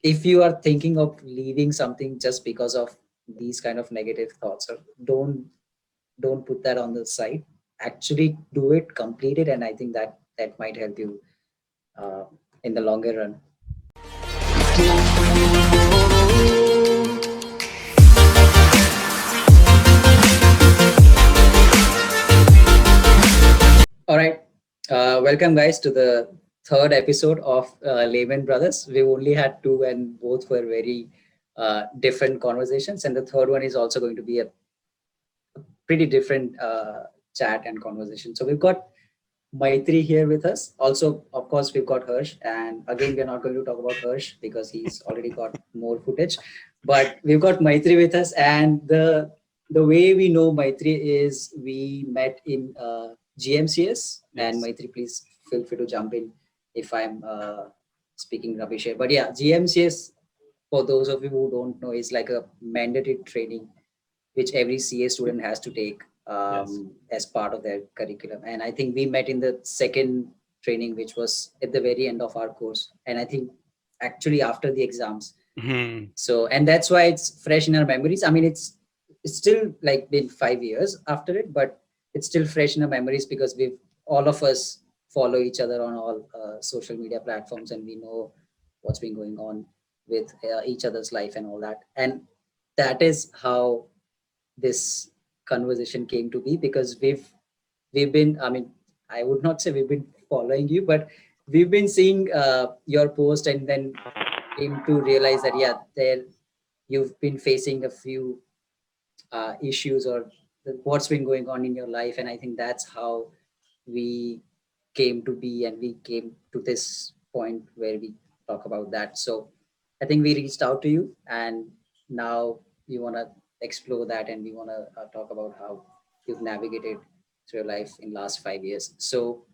if you are thinking of leaving something just because of these kind of negative thoughts, or don't put that on the side. Actually do it, complete it, and I think that might help you uh, in the longer run. All right. Welcome, guys, to the third episode of Laymen Brothers. We only had two, and both were very different conversations. And the third one is also going to be a pretty different chat and conversation. So we've got Maitri here with us. Also, of course, we've got Harsh. And again, we're not going to talk about Harsh because he's already got more footage. But we've got Maitri with us. And the way we know Maitri is we met in GMCS. And Yes. Maitri, please feel free to jump in if I'm speaking rubbish here. But yeah, GMCS, for those of you who don't know, is like a mandatory training which every CA student has to take Yes. as part of their curriculum. And I think we met in the second training, which was at the very end of our course. And I think actually after the exams. Hmm. So, and that's why it's fresh in our memories. I mean, it's still like been 5 years after it, but it's still fresh in our memories because we've all of us follow each other on all social media platforms, and we know what's been going on with each other's life and all that. And that is how this conversation came to be, because we've been, I mean, I would not say we've been following you, but we've been seeing your post, and then came to realize that yeah, there you've been facing a few issues, or what's been going on in your life. And I think that's how we came to be, and we came to this point where we talk about that. So I think we reached out to you, and now we want to explore that, and we want to talk about how you've navigated through your life in last 5 years. So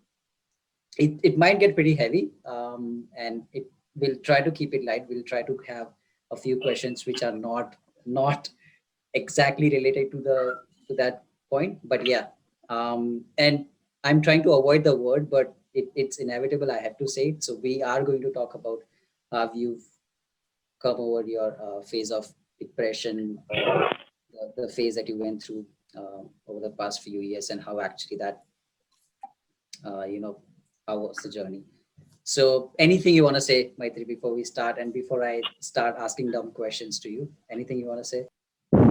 it might get pretty heavy, and it we'll try to keep it light. We'll try to have a few questions which are not exactly related to the to that point, but yeah. And I'm trying to avoid the word, but it's inevitable, I have to say it. So we are going to talk about how you've come over your phase of depression, or the phase that you went through over the past few years, and how actually that you know, how was the journey. So anything you want to say, Maitri, before we start, and before I start asking dumb questions to you? Anything you want to say?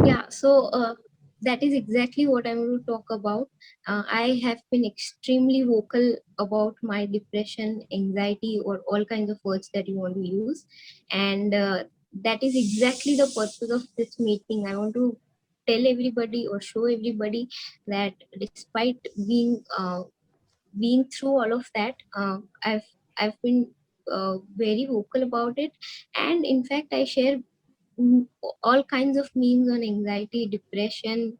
Yeah, so that is exactly what I'm going to talk about. I have been extremely vocal about my depression, anxiety, or all kinds of words that you want to use. And that is exactly the purpose of this meeting. I want to tell everybody or show everybody that despite being through all of that, I've been very vocal about it. And in fact, I share mm, all kinds of memes on anxiety, depression.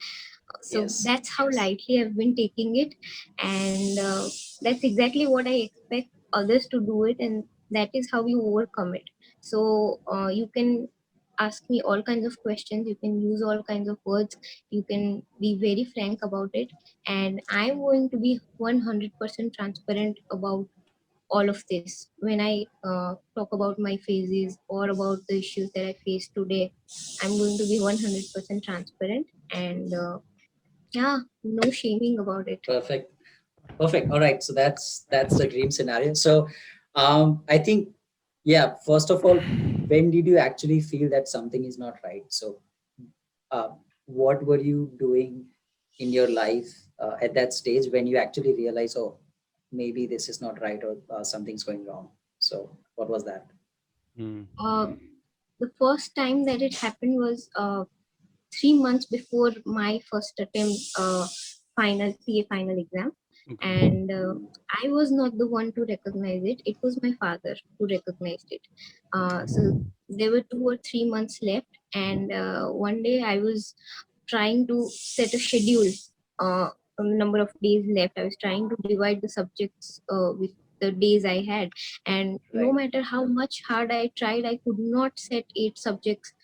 So Yes. that's how lightly I've been taking it, and that's exactly what I expect others to do it, and that is how you overcome it. So you can ask me all kinds of questions, you can use all kinds of words, you can be very frank about it, and I'm going to be 100% transparent about all of this when I talk about my phases or about the issues that I face today. I'm going to be 100% transparent, and yeah, no shaming about it. Perfect. Perfect. All right. So that's the dream scenario. So I think, yeah, first of all, when did you actually feel that something is not right? So uh, what were you doing in your life at that stage when you actually realize, oh, maybe this is not right, or something's going wrong? So what was that? Hmm. uh, the first time that it happened was 3 months before my first attempt, final CA final exam. Okay. And Mm. I was not the one to recognize it, it was my father who recognized it. So there were 2 or 3 months left, and one day I was trying to set a schedule, uh, a number of days left. I was trying to divide the subjects with the days I had, and no Right. matter how much hard I tried, I could not set 8 subjects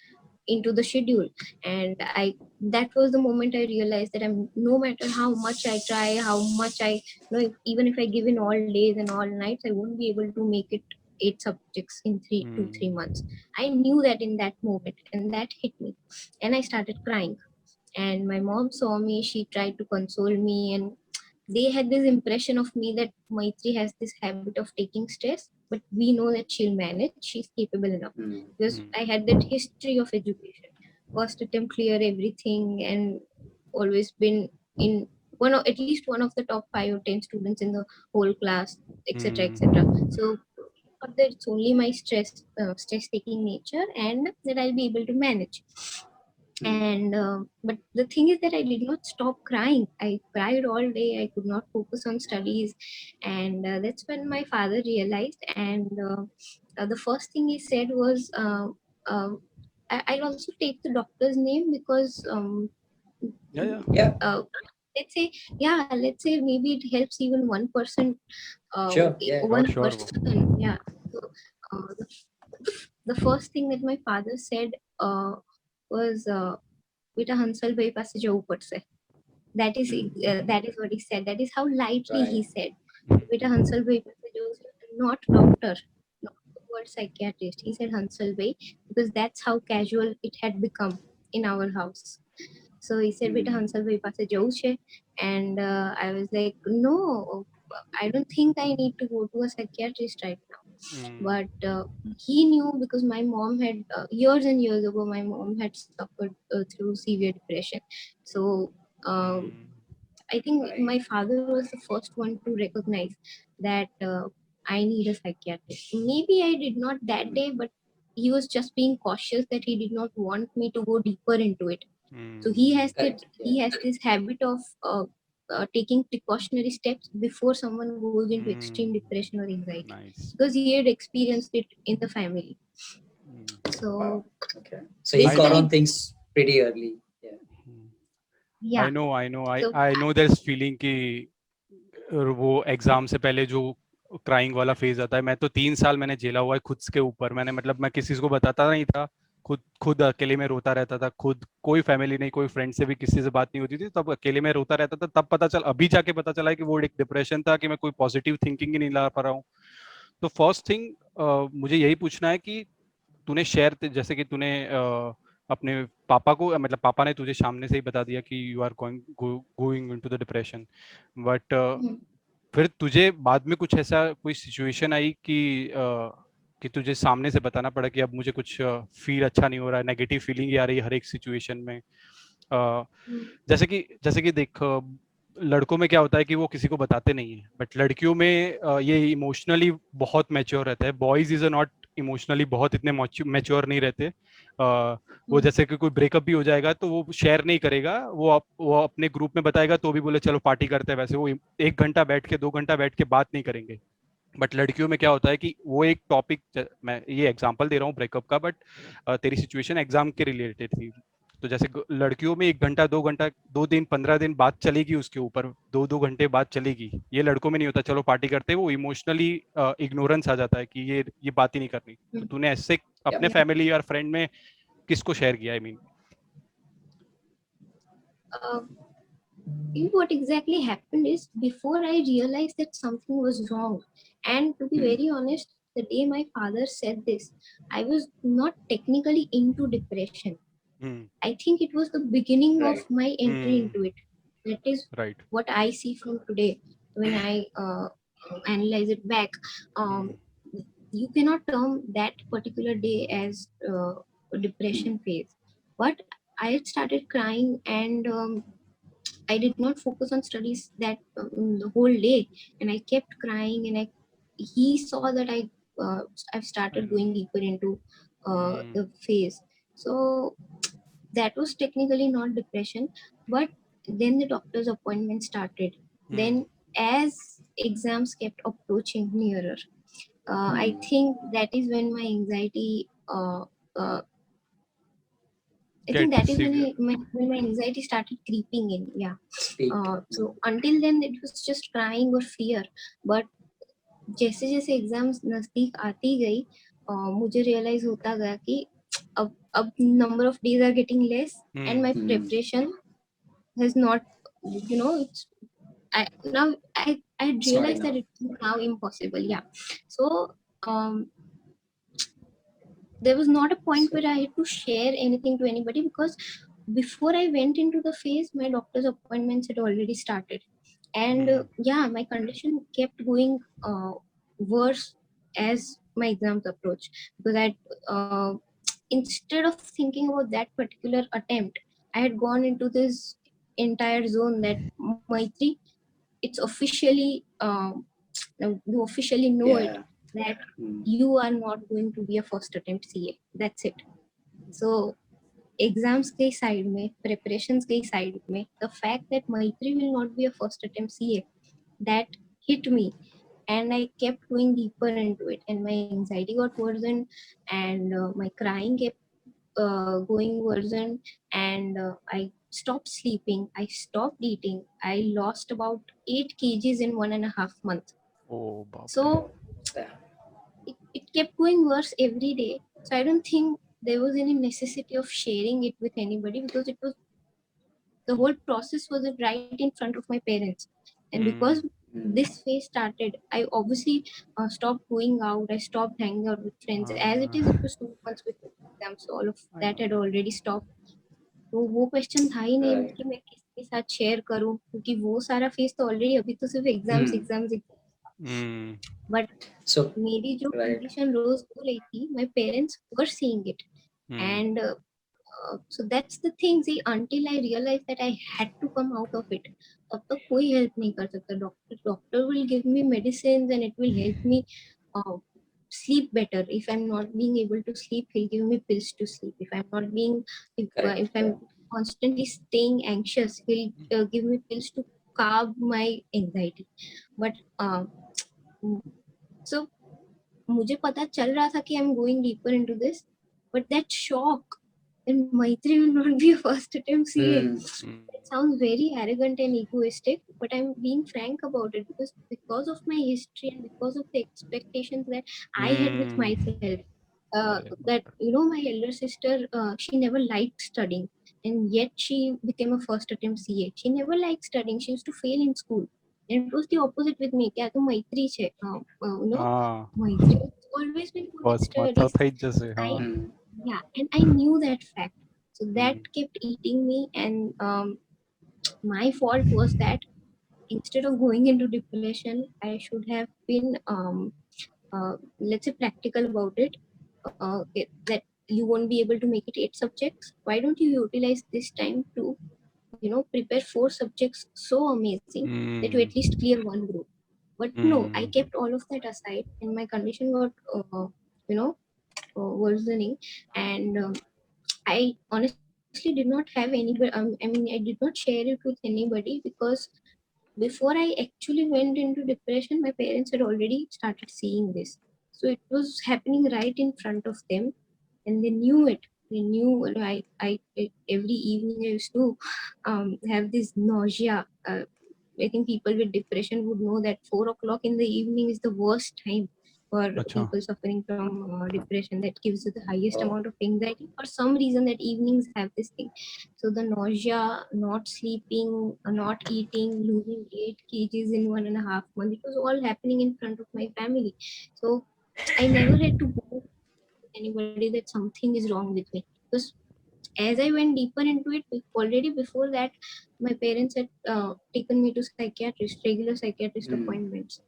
into the schedule. And I that was the moment I realized that I'm no matter how much I try, how much I, even if I give in all days and all nights, I won't be able to make it 8 subjects in 3 months. I knew that in that moment, and that hit me, and I started crying. And my mom saw me. She tried to console me, and they had this impression of me that Maitri has this habit of taking stress, but we know that she'll manage. She's capable enough, because I had that history of education. First attempt clear everything, and always been in at least one of the top 5 or 10 students in the whole class, etc., etc. So thought that it's only my stress taking nature, and that I'll be able to manage. And but the thing is that I did not stop crying. I cried all day. I could not focus on studies. And that's when my father realized. And the first thing he said was, I'll also take the doctor's name, because Yeah. Yeah, uh, let's say, yeah, let's say maybe it helps even 1%, sure. Yeah. one Sure. person, yeah. So the first thing that my father said was, बेटा हंसल भाई पास जाओ ऊपर से. That is what he said. That is how lightly he Right. said, बेटा हंसल भाई पास जाओ, not doctor, not the word psychiatrist. He said Hansal भाई, because that's how casual it had become in our house. So he said, "Beta Hansal bhai paase jauh chhe," and I was like, "No, I don't think I need to go to a psychiatrist right now." But he knew, because my mom had years and years ago, my mom had suffered through severe depression. So um, I think Right. my father was the first one to recognize that I need a psychiatrist. Maybe I did not that day, but he was just being cautious that he did not want me to go deeper into it. So Correct. Yeah. he has this habit of taking precautionary steps before someone goes into extreme depression or anxiety, Nice. because he had experienced it in the family. Wow. So Okay. So he I caught basically, on things pretty early. Yeah. yeah. So I know there's feeling कि वो exam से पहले जो crying वाला phase आता है. मैं तो 3 साल मैंने झेला हुआ है खुद के ऊपर. मैंने मतलब मैं किसी को बताता नहीं था. खुद खुद अकेले में रोता रहता था. खुद कोई फैमिली नहीं, कोई फ्रेंड से भी किसी से बात नहीं होती थी. तब अकेले में रोता रहता था. तब पता चल अभी जाके पता चला है कि वो एक डिप्रेशन था, कि मैं कोई पॉजिटिव थिंकिंग ही नहीं ला पा रहा हूँ. तो फर्स्ट थिंग मुझे यही पूछना है कि तूने शेयर, जैसे कि तूने अपने पापा को, मतलब पापा ने तुझे सामने से ही बता दिया कि you are going into the depression, but फिर तुझे बाद में कुछ ऐसा कोई सिचुएशन आई कि तुझे सामने से बताना पड़ा कि अब मुझे कुछ फील अच्छा नहीं हो रहा है, नेगेटिव फीलिंग आ रही है हर एक सिचुएशन में. जैसे कि देख, लड़कों में क्या होता है कि वो किसी को बताते नहीं है, बट लड़कियों में ये इमोशनली बहुत मैच्योर रहता है. बॉयज इज नॉट इमोशनली बहुत इतने मैच्योर नहीं रहते. वो जैसे कि कोई ब्रेकअप भी हो जाएगा तो वो शेयर नहीं करेगा, वो अपने ग्रुप में बताएगा तो भी बोले चलो पार्टी करते हैं. वैसे वो 1 घंटा बैठ के 2 घंटा बैठ के बात नहीं करेंगे. बट लड़कियों में क्या होता है कि वो एक टॉपिक, मैं ये एग्जांपल दे रहा हूँ ब्रेकअप का, बट तेरी सिचुएशन एग्जाम के रिलेटेड थी. तो जैसे लड़कियों में 1 घंटा 2 घंटा 2 दिन 15 दिन बात चलेगी, उसके ऊपर 2-2 घंटे बात चलेगी. ये लड़कों में नहीं होता, चलो पार्टी करते हैं. वो इमोशनली इग्नोरेंस आ जाता है कि ये बात ही नहीं करनी. तो तूने ऐसे अपने Yeah. yeah. फैमिली और फ्रेंड में किसको शेयर किया? I mean uh, what exactly happened is, before I realized that something was wrong, and to be very honest, the day my father said this, I was not technically into depression. I think it was the beginning of Right. my entry into it. That is right. what I see from today when I analyze it back. Um, you cannot term that particular day as a depression phase. But I had started crying, and I did not focus on studies that the whole day, and I kept crying. And he saw that I've started going deeper into the phase. So that was technically not depression, but then the doctor's appointment started. Then, as exams kept approaching nearer, I think that is when my anxiety. I think get that is severe. when my anxiety started creeping in. Yeah. Speak. So until then it was just crying or fear. But जैसे जैसे exams नजदीक आती गई, मुझे realise होता गया कि अब number of days are getting less, and my preparation has not, it's I now I It's not realized that enough. it's now impossible. Yeah. So um, there was not a point where I had to share anything to anybody, because before I went into the phase, my doctor's appointments had already started. And yeah, my condition kept going worse as my exams approached, because instead of thinking about that particular attempt, I had gone into this entire zone that Maitri, it's officially now you officially know it, Yeah. that Mm. you are not going to be a first attempt CA. That's it. So exams के side में, preparations के side में, the fact that Maitri will not be a first attempt CA, that hit me, and I kept going deeper into it, and my anxiety got worsened, and my crying kept going worsened, and I stopped sleeping, I stopped eating, I lost about 8 kgs in 1.5 months. Oh, बाप रे. So Yeah. it kept going worse every day. So I don't think there was any necessity of sharing it with anybody, because it was, the whole process was right in front of my parents. And because Mm. this phase started, I obviously stopped going out, I stopped hanging out with friends. As it is, it was 2 months before exams, so all of that had already stopped. तो वो question था ही नहीं Right. कि मैं किसके साथ share करूं, क्योंकि वो सारा फेज तो ऑलरेडी, अभी तो सिर्फ exams Mm. Exams. But So, मेरी जो right. कंडीशन रोज हो रही थी, my parents were seeing it. And so that's the thing. See, until I realized that I had to come out of it, तब तक कोई हेल्प नहीं कर सकता. Doctor will give me medicines and it will help me uh, sleep better. If I'm not being able to sleep, he'll give me pills to sleep. If I'm not being, Correct. if I'm constantly staying anxious, he'll give me pills to calm my anxiety. But so मुझे पता चल रहा था कि I'm going deeper into this, but that shock, and Maitri will not be a first attempt CA. Mm. It sounds very arrogant and egoistic, but I'm being frank about it, because of my history and because of the expectations that I had with myself. That my elder sister, she never liked studying, and yet she became a first attempt CA. She never liked studying. She used to fail in school. And it was the opposite with me. क्या तो Maitri छे, हाँ, Maitri has always been good at first studies. मतलब था ही जैसे. I हाँ. Mm. Yeah, and I knew that fact. So that kept eating me, and my fault was that instead of going into depression, I should have been let's say practical about it. That you won't be able to make it 8 subjects. Why don't you utilize this time to prepare 4 subjects so amazing that you at least clear one group? But no, I kept all of that aside, and my condition got you know worsening. And I honestly did not have anybody. I mean, I did not share it with anybody, because before I actually went into depression, my parents had already started seeing this. So it was happening right in front of them, and they knew it. They knew. Every evening I used to have this nausea. I think people with depression would know that 4 o'clock in the evening is the worst time for अच्छा. people suffering from depression. That gives you the highest Oh. amount of anxiety. For some reason, that evenings have this thing. So the nausea, not sleeping, not eating, losing 8 kgs in 1.5 months, it was all happening in front of my family. So I never had to go to anybody that something is wrong with me, because as I went deeper into it, already before that, my parents had taken me to psychiatrist, regular psychiatrist Mm. appointments.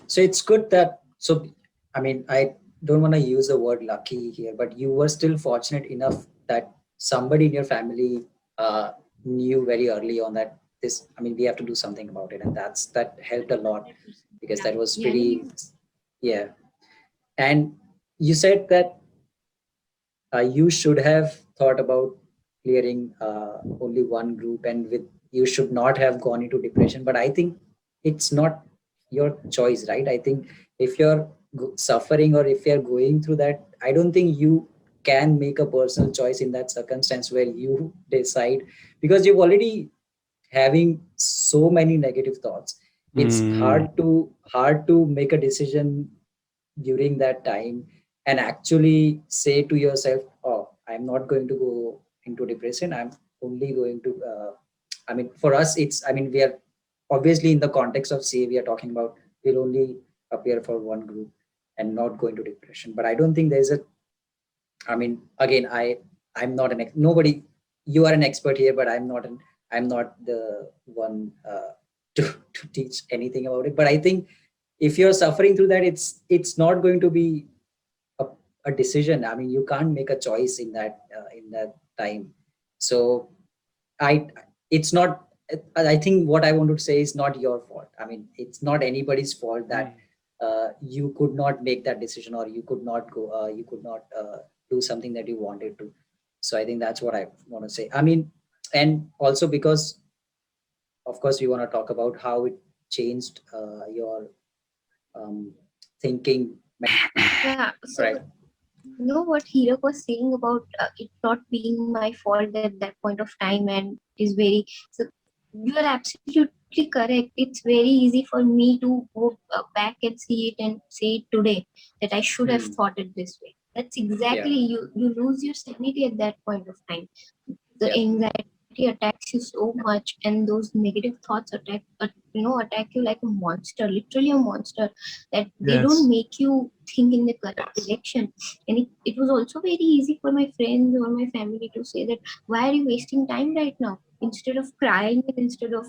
So it's good that, so I mean, I don't want to use the word lucky here, but you were still fortunate enough that somebody in your family knew very early on that this, I mean, we have to do something about it, and that helped a lot, because Yeah, that was yeah, he pretty, knew. yeah. And you said that you should have thought about clearing only one group, and with you should not have gone into depression. But I think it's not your choice, right? I think if you're suffering, or if you're going through that, I don't think you can make a personal choice in that circumstance where you decide, because you've already having so many negative thoughts. It's hard to make a decision during that time and actually say to yourself, oh, I'm not going to go into depression, I'm only going to I mean, for us, it's, I mean, we are obviously in the context of CA, we are talking about we'll only appear for one group, and not go into depression. But I don't think there's a, I mean, again, I'm not an nobody. You are an expert here, but I'm not the one to teach anything about it. But I think if you're suffering through that, it's not going to be a, a decision. I mean, you can't make a choice in that time. So I it's not. I think what I want to say is not your fault. I mean, it's not anybody's fault that you could not make that decision, or you could not go. You could not do something that you wanted to. So I think that's what I want to say. I mean, and also because, of course, we want to talk about how it changed your thinking. Yeah. So Right. you know what Hirak was saying about it not being my fault at that point of time, and is very so. You are absolutely correct. It's very easy for me to go back and see it and say it today that I should have Hmm. thought it this way. That's Yeah. exactly you lose your sanity at that point of time. The Yeah. anxiety attacks you so much, and those negative thoughts attack you like a monster, literally a monster, that they don't Yes. make you think in the correct direction. And it was also very easy for my friends or my family to say that why are you wasting time right now, instead of crying, and instead of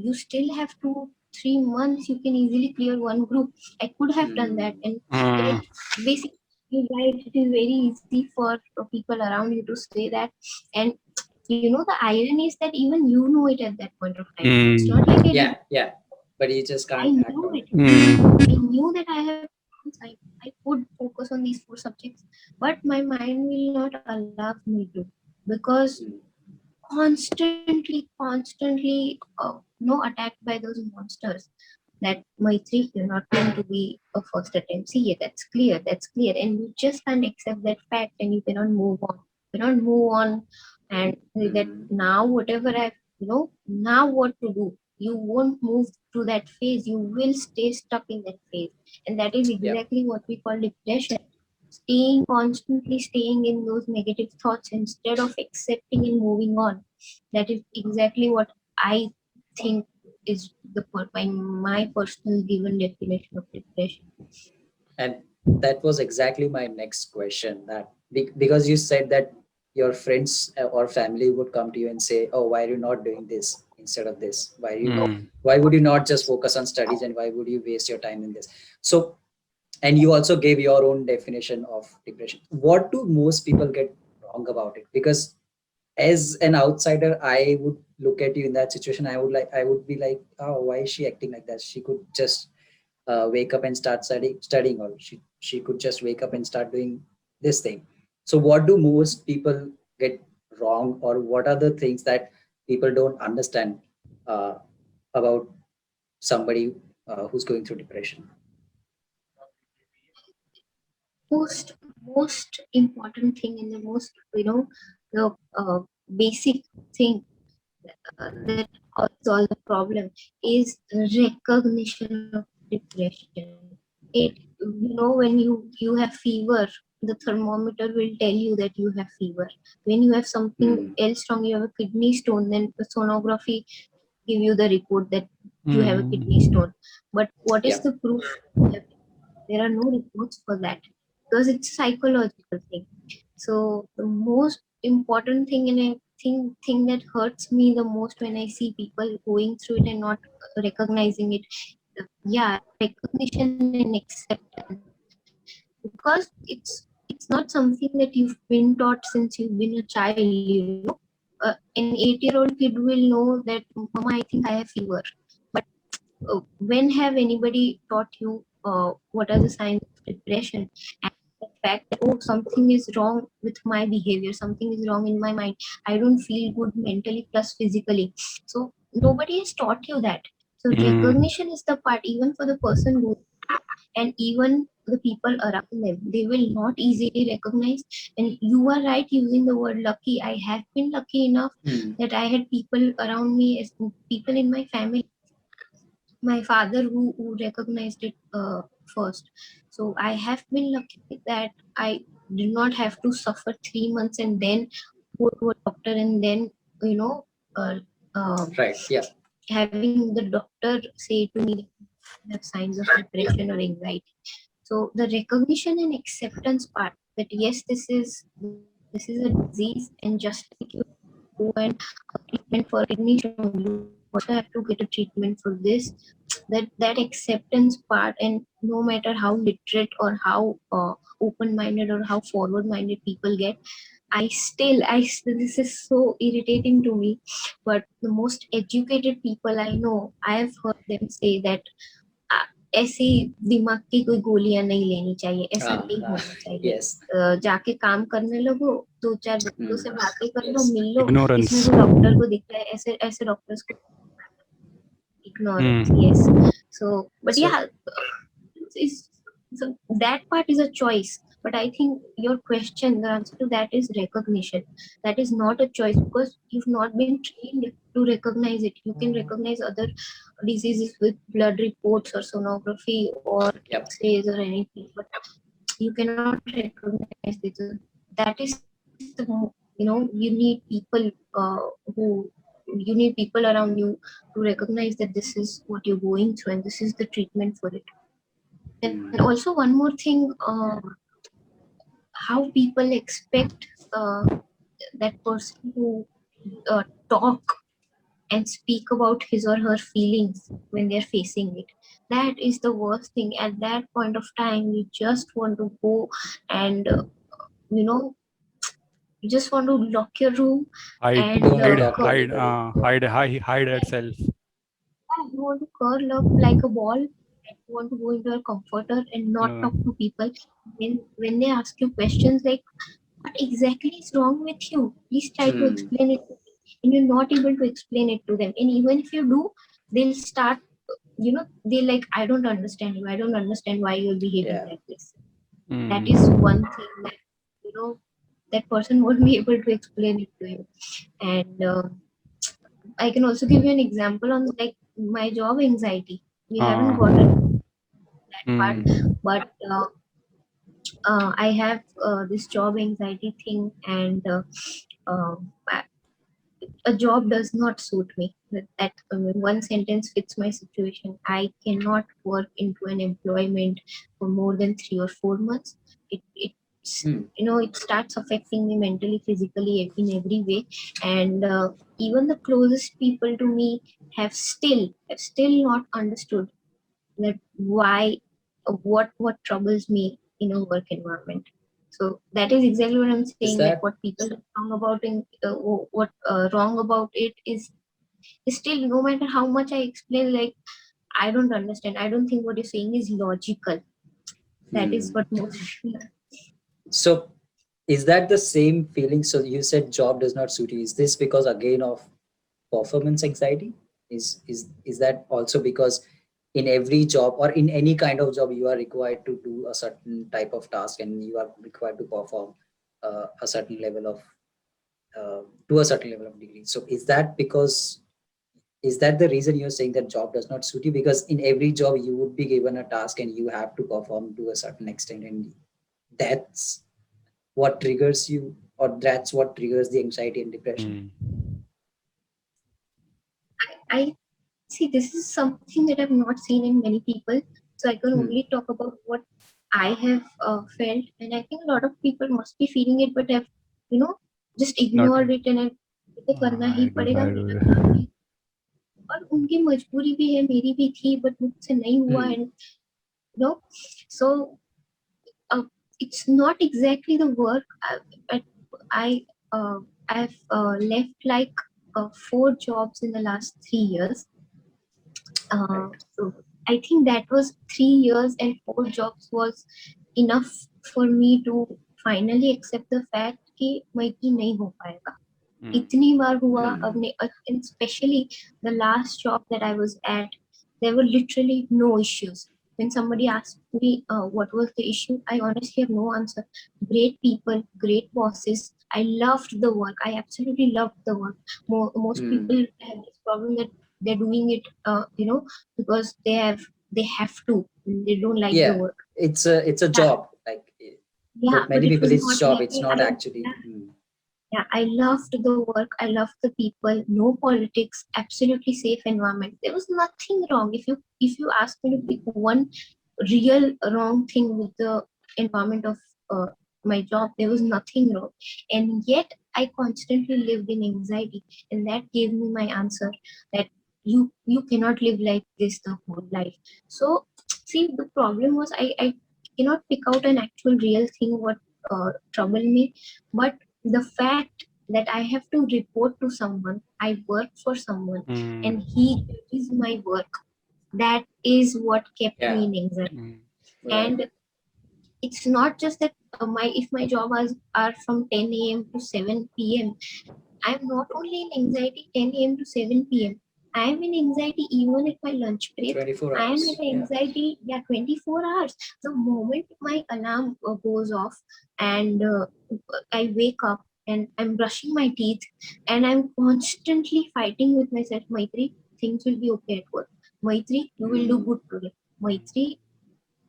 you still have 2 3 months, you can easily clear one group. I could have done that. Hmm. And Mm. it basically, you're right, it is very easy for people around you to say that. And the irony is that even you know it at that point of time. It's not like Mm. I did. Yeah. Yeah. But you just I can't act knew on it. it. Mm. I knew that I have chance. I could focus on these 4 subjects, but my mind will not allow me to, because Hmm. constantly attacked by those monsters, that Maitri, you're not going to be a first attempt. See, yeah, that's clear, and you just can't accept that fact, and you cannot move on. You cannot move on, and say that Hmm. now whatever now what to do? You won't move to that phase. You will stay stuck in that phase, and that is Yeah. exactly what we call depression. Constantly staying in those negative thoughts instead of accepting and moving on. That is exactly what I think is my personal given definition of depression. And that was exactly my next question. That because you said that your friends or family would come to you and say, "Oh, why are you not doing this instead of this? Mm. Why would you not just focus on studies, and why would you waste your time in this?" So, and you also gave your own definition of depression. What do most people get wrong about it? Because as an outsider, I would look at you in that situation. I would be like, "Oh, why is she acting like that? She could just wake up and start studying, or she could just wake up and start doing this thing." So what do most people get wrong, or what are the things that people don't understand uh, about somebody who's going through depression? Most important thing, and the most the basic thing that causes all the problem is recognition of depression. It when you have fever, the thermometer will tell you that you have fever. When you have something Hmm. else wrong, you have a kidney stone, then the sonography give you the report that you have a kidney Mm. stone. But what Yeah. is the proof? There are no reports for that, because it's a psychological thing. So the most important thing, and I thing that hurts me the most when I see people going through it and not recognizing it, yeah, recognition and acceptance, because it's not something that you've been taught since you've been a child. An 8-year-old kid will know that, mama, I think I have fever. But when have anybody taught you what are the signs of depression, and the fact that, oh, something is wrong with my behavior, something is wrong in my mind, I don't feel good mentally plus physically. So nobody has taught you that. So Mm. recognition is the part, even for the person who, and even the people around them, they will not easily recognize. And you are right using the word lucky. I have been lucky enough Hmm. that I had people around me, as people in my family, my father who recognized it first. So I have been lucky that I did not have to suffer 3 months and then go to a doctor, and then you know uh, uh, Right. Yeah. having the doctor say to me that you have signs of depression or anxiety. So the recognition and acceptance part, that yes, this is a disease, and just like you go and treatment for recognition, you also have to get a treatment for this. That acceptance part, and no matter how literate or how open-minded or how forward-minded people get, I still, this is so irritating to me, but the most educated people I know, I have heard them say that "आ, ऐसे दिमाग की कोई गोलियां नहीं लेनी चाहिए, ऐसा नहीं होना चाहिए, yes. जाके काम करने लगो, 2-4 बच्चों से बातें कर लो, Yes. मिल लो, Ignorance. इसमें तो डॉक्टर को दिख रहा है, ऐसे ऐसे डॉक्टर्स को ignorance, yes. So but So- yeah, is so that part is a choice, but I think your question, the answer to that is recognition. That is not a choice, because you've not been trained to recognize it. You can recognize other diseases with blood reports or sonography or Yep. x-rays or anything, but you cannot recognize it. So that is the you need people who you need people around you to recognize that this is what you're going through and this is the treatment for it. And also one more thing, how people expect that person to talk and speak about his or her feelings when they're facing it. That is the worst thing. At that point of time, you just want to go and you know you just want to lock your room Hide, and Don't talk to hide, anybody. hide itself. you want to curl up like a ball, and you want to go into a comforter and not Uh, talk to people. When they ask you questions like, what exactly is wrong with you? Please try to explain it to me. And you're not able to explain it to them. And even if you do, they'll start, they like, I don't understand you. I don't understand why you're behaving Yeah. like this. That is one thing that, that person won't be able to explain it to you. And I can also give you an example on like my job anxiety. We haven't gotten that part, but I have this job anxiety thing, and uh, a job does not suit me. One sentence fits my situation. I cannot work into an employment for more than 3 or 4 months. It's it starts affecting me mentally, physically, in every way, and even the closest people to me have still not understood that why what troubles me in a work environment. So that is exactly what I'm Is saying, that that what people are wrong about what wrong about it is still, no matter how much I explain, like, I don't understand, I don't think what you're saying is logical. That is what most so? Is that the same feeling? So you said job does not suit you. Is this because again of performance anxiety? Is that also because in every job or in any kind of job you are required to do a certain type of task and you are required to perform a certain level of to a certain level of degree. So is that the reason you're saying that job does not suit you? Because in every job you would be given a task and you have to perform to a certain extent, and that's what triggers you, or that's what triggers the anxiety and depression. I see, this is something that I've not seen in many people, so I can only talk about what I have felt, and I think a lot of people must be feeling it, but have just Not. ignored it, and तो करना ही I do. पड़ेगा, मेरा काम है, और उनकी मजबूरी भी है, मेरी भी थी, बट मुझसे नहीं हुआ, and so uh, it's not exactly the work. But I I've left like 4 jobs in the last 3 years. So I think that was 3 years and 4 jobs was enough for me to finally accept the fact कि मैत्री नहीं हो पाएगा. इतनी बार हुआ अपने, and especially the last job that I was at, there were literally no issues. When somebody asked me what was the issue, I honestly have no answer. Great people, great bosses. I loved the work. I absolutely loved the work. Most people have this problem that they're doing it, because they have to. They don't like the work. It's a job, like Yeah, for but many it people was it's not job, like it's not actually. Yeah, I loved the work. I loved the people. No politics. Absolutely safe environment. There was nothing wrong. If you ask me to pick one real wrong thing with the environment of my job. There was nothing wrong, and yet I constantly lived in anxiety, and that gave me my answer that you cannot live like this the whole life. So see, the problem was I cannot pick out an actual real thing what troubled me, but the fact that I have to report to someone, I work for someone, and he judges my work. That is what kept me Yeah. in anxiety. Right. And it's not just that my if my job hours are from 10 a.m. to 7 p.m. I'm not only in anxiety 10 a.m. to 7 p.m. I am in anxiety even at my lunch break. 24 I am hours. in Yeah. anxiety, yeah, 24 hours. The moment my alarm goes off and I wake up and I'm brushing my teeth and I'm constantly fighting with myself, Maitri, things will be okay at work. Maitri, you will do good today. Maitri,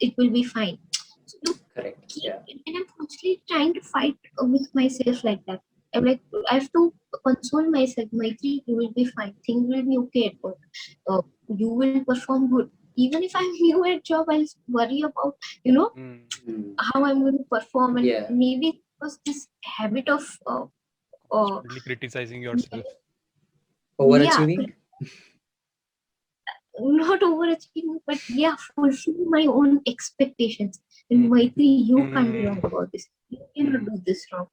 it will be fine. So you Correct. keep, Yeah. and I'm constantly trying to fight with myself like that. I'm like, I have to console myself. Maitri, you will be fine. Things will be okay at work. You will perform good. Even if I'm new at job, I'll worry about, Mm. how I'm going to perform. And Yeah. maybe it was this habit of, Constantly criticizing yourself. yeah, Overachieving. not overachieving, but yeah, fulfilling my own expectations. And Mm. Maitri, you can't be wrong Mm. about this. You cannot Mm. do this wrong.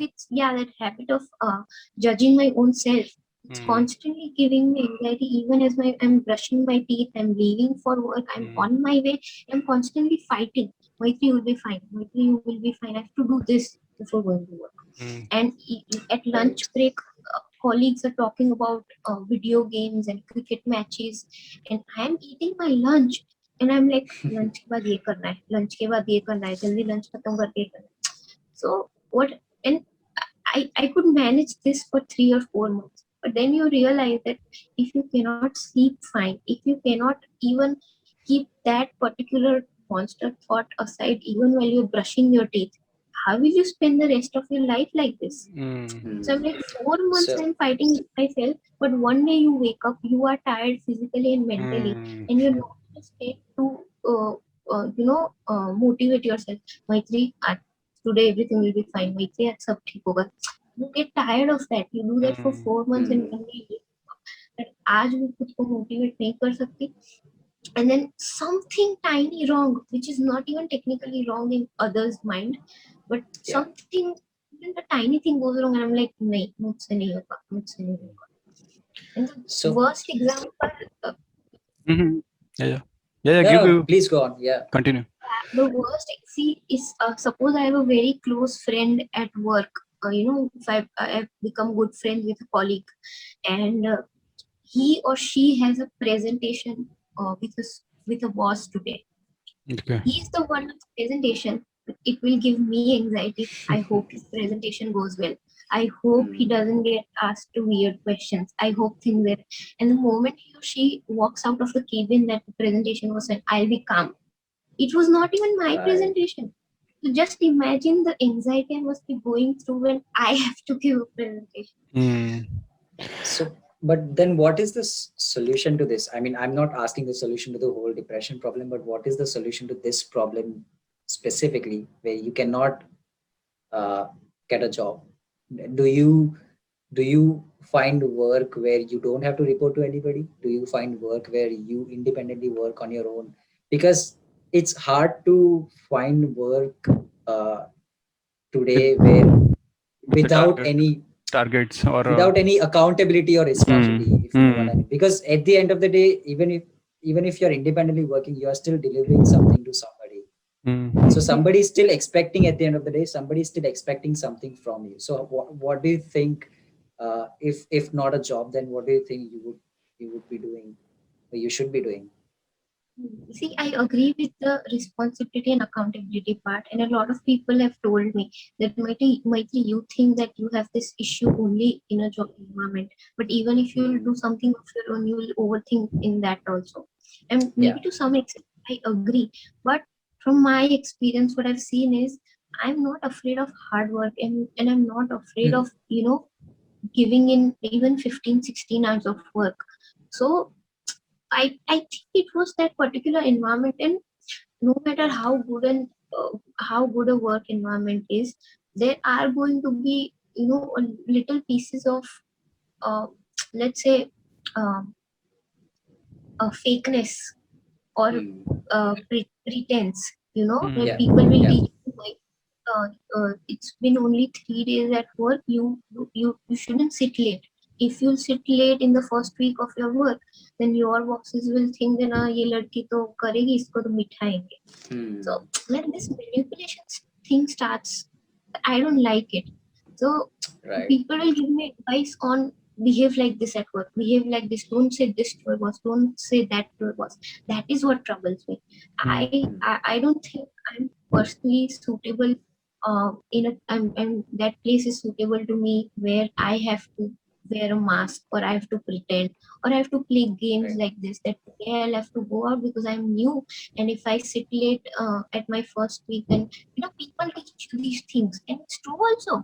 It's that habit of judging my own self. It's Mm. constantly giving me anxiety. Even as I'm brushing my teeth, I'm leaving for work, I'm Mm. on my way. I'm constantly fighting. Maitri, you will be fine. Maitri, you will be fine. I have to do this before going to work. Mm. And at lunch Right. break, colleagues are talking about video games and cricket matches, and I'm eating my lunch, and I'm like, lunch के बाद ये करना है, lunch के बाद ये करना है, जल्दी lunch खत्म करके ये करना है. So what? And I could manage this for 3 or 4 months. But then you realize that if you cannot sleep fine, if you cannot even keep that particular monster thought aside, even while you're brushing your teeth, how will you spend the rest of your life like this? Mm. So I'm like, 4 months So I'm fighting with myself, but one day you wake up, you are tired physically and mentally, Mm. and you're not in a state to, motivate yourself. Maitri, today everything will be fine. Maitri, आज सब ठीक होगा. You get tired of that. You do that for Mm. 4 months, and one day you wake up that आज मैं खुद को motivate नहीं कर सकती. And then something tiny wrong, which is not even technically wrong in others' mind, but yeah. something, even the tiny thing goes wrong, and I'm like, नहीं, मुझसे नहीं होगा, मुझसे नहीं होगा. And the So worst example, Mhm. Yeah. no, Give no, you please go on. Yeah. continue. the worst I see is, suppose I have a very close friend at work. If I've become good friends with a colleague, and he or she has a presentation with a boss today. Okay. He's the one with presentation. It will give me anxiety. I hope his presentation goes well. I hope he doesn't get asked weird questions. I hope things are. And the moment he or she walks out of the cabin that the presentation was sent, I'll be calm. It was not even my Right. presentation. So just imagine the anxiety I must be going through when I have to give a presentation. Mm. So, but then what is the solution to this? I mean, I'm not asking the solution to the whole depression problem, but what is the solution to this problem specifically where you cannot uh, get a job? Do you do you find work where you don't have to report to anybody? Do you find work where you independently work on your own? Because it's hard to find work uh, today where With the without any targets or without any accountability or responsibility, if you know what I mean. Because at the end of the day, even if you're independently working, you are still delivering something to somebody. So somebody is still expecting, at the end of the day, somebody is still expecting something from you. So what do you think, if not a job, then what do you think you would be doing, or you should be doing? See, I agree with the responsibility and accountability part, and a lot of people have told me that Maitri, you think that you have this issue only in a job environment, but even if you will do something of your own, you will overthink in that also. And Yeah. maybe to some extent, I agree. But from my experience, what I've seen is I'm not afraid of hard work, and I'm not afraid of, giving in even 15, 16 hours of work. So I think it was that particular environment, and no matter how good a work environment is, there are going to be, little pieces of, uh, let's say, um, fakeness or Hmm. pretense, where Hmm. Yeah. people will Yeah. teach you like, it's been only 3 days at work, you shouldn't sit late. If you sit late in the first week of your work, then your bosses will think that ये लड़की तो करेगी, इसको तो बिठाएंगे. So Hmm. when this manipulation thing starts, I don't like it. So Right. people will give me advice on behave like this at work, behave like this, don't say this to your boss, don't say that to your boss. That is what troubles me. Hmm. I don't think I'm personally suitable in and that place is suitable to me where I have to wear a mask, or I have to pretend, or I have to play games Right. like this, that today I'll have to go out because I'm new, and if I sit late at my first week, then people teach you these things, and it's true also.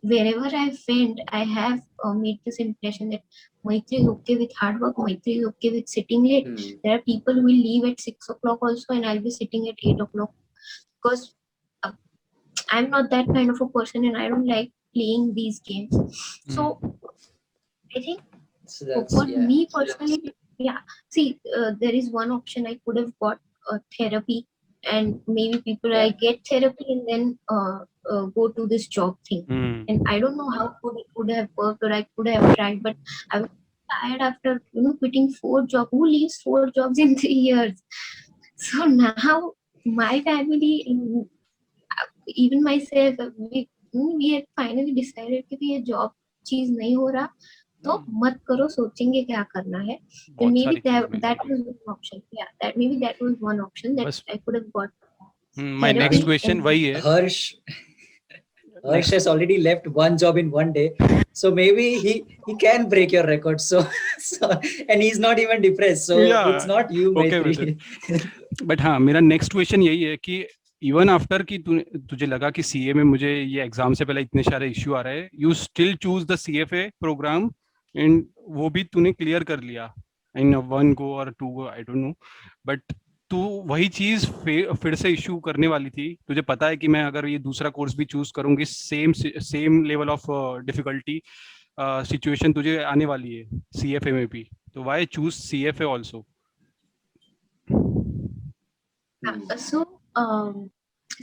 Wherever I went, I have made this impression that Maitri is okay with hard work, Maitri is okay with sitting late. Hmm. There are people who will leave at 6 o'clock also, and I'll be sitting at 8 o'clock because uh, I'm not that kind of a person, and I don't like playing these games. So Hmm. I think So for that's yeah. me personally, yeah. See, there is one option I could have got therapy, and maybe people I Yeah. get therapy and then go to this job thing. And Hmm. I don't know how could it would have worked, or I could have tried, but I was tired after quitting 4 jobs. Who leaves 4 jobs in 3 years? So now my family, even myself, we had finally decided कि ये job चीज नहीं हो रहा, तो मत करो, सोचेंगे क्या करना है. Then बहुत maybe सारी चीज मिल that जाती है. was one option. Yeah, that maybe that was one option that बस I could have got my next therapy question and वही है. Harsh Harsh Next. has already left one job in one day, so maybe he can break your record. So, so and he's not even depressed. So it's Yeah, not you, okay with it. Maitri. But हाँ, मेरा next question यही है कि even after कि तुझे लगा कि CA में मुझे ये एग्जाम से पहले इतने सारे इश्यू आ रहे हैं, you still choose the CFA programme, and वो भी तूने क्लियर कर लिया इन 1 go और 2 go, I don't know, but तू वही चीज फिर से इश्यू करने वाली थी. तुझे पता है कि मैं अगर ये दूसरा कोर्स भी चूज करूंगी, same level of difficulty situation तुझे आने वाली है सीएफए में भी, तो why choose CFA also? Hmm. so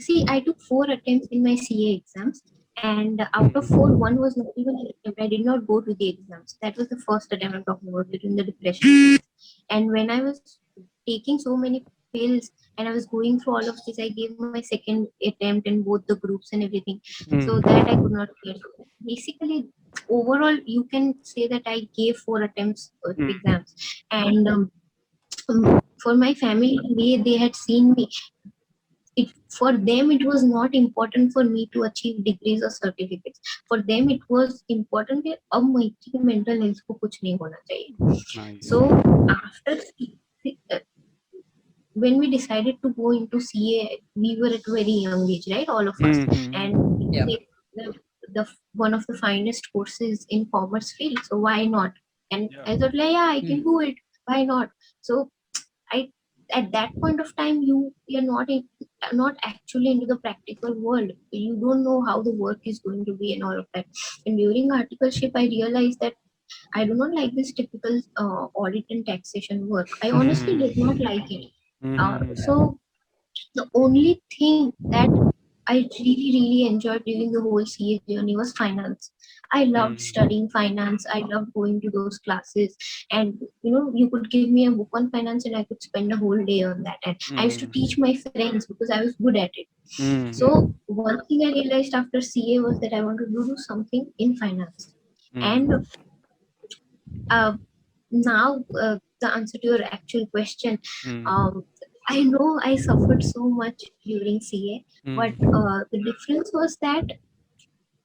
see, I took 4 attempts in my CA exams, and out of four, one was not even an attempt. I did not go to the exams. That was the first attempt I'm talking about during the depression phase. And when I was taking so many pills and I was going through all of this, I gave my second attempt in both the groups and everything. So that I could not clear. So basically, overall, you can say that I gave 4 attempts of exams, and for my family, the way they had seen me, for them it was not important for me to achieve degrees or certificates. For them it was important कि अब मेरी mental health को कुछ नहीं होना चाहिए. Nice. So after uh, when we decided to go into CA, we were at a very young age, right? All of us, and Yeah. the, the one of the finest courses in commerce field. So why not? And Yeah. I thought, like, yeah, I can do it. Why not? So I at that point of time, you're not actually into the practical world. You don't know how the work is going to be and all of that. And during articleship, I realized that I do not like this typical audit and taxation work. I honestly did not like it. So the only thing that I really, really enjoyed during the whole CA journey was finance. I loved studying finance. I loved going to those classes. And, you could give me a book on finance and I could spend a whole day on that. And I used to teach my friends because I was good at it. So one thing I realized after CA was that I wanted to do something in finance. And uh, now the answer to your actual question, um, I know I suffered so much during CA, but the difference was that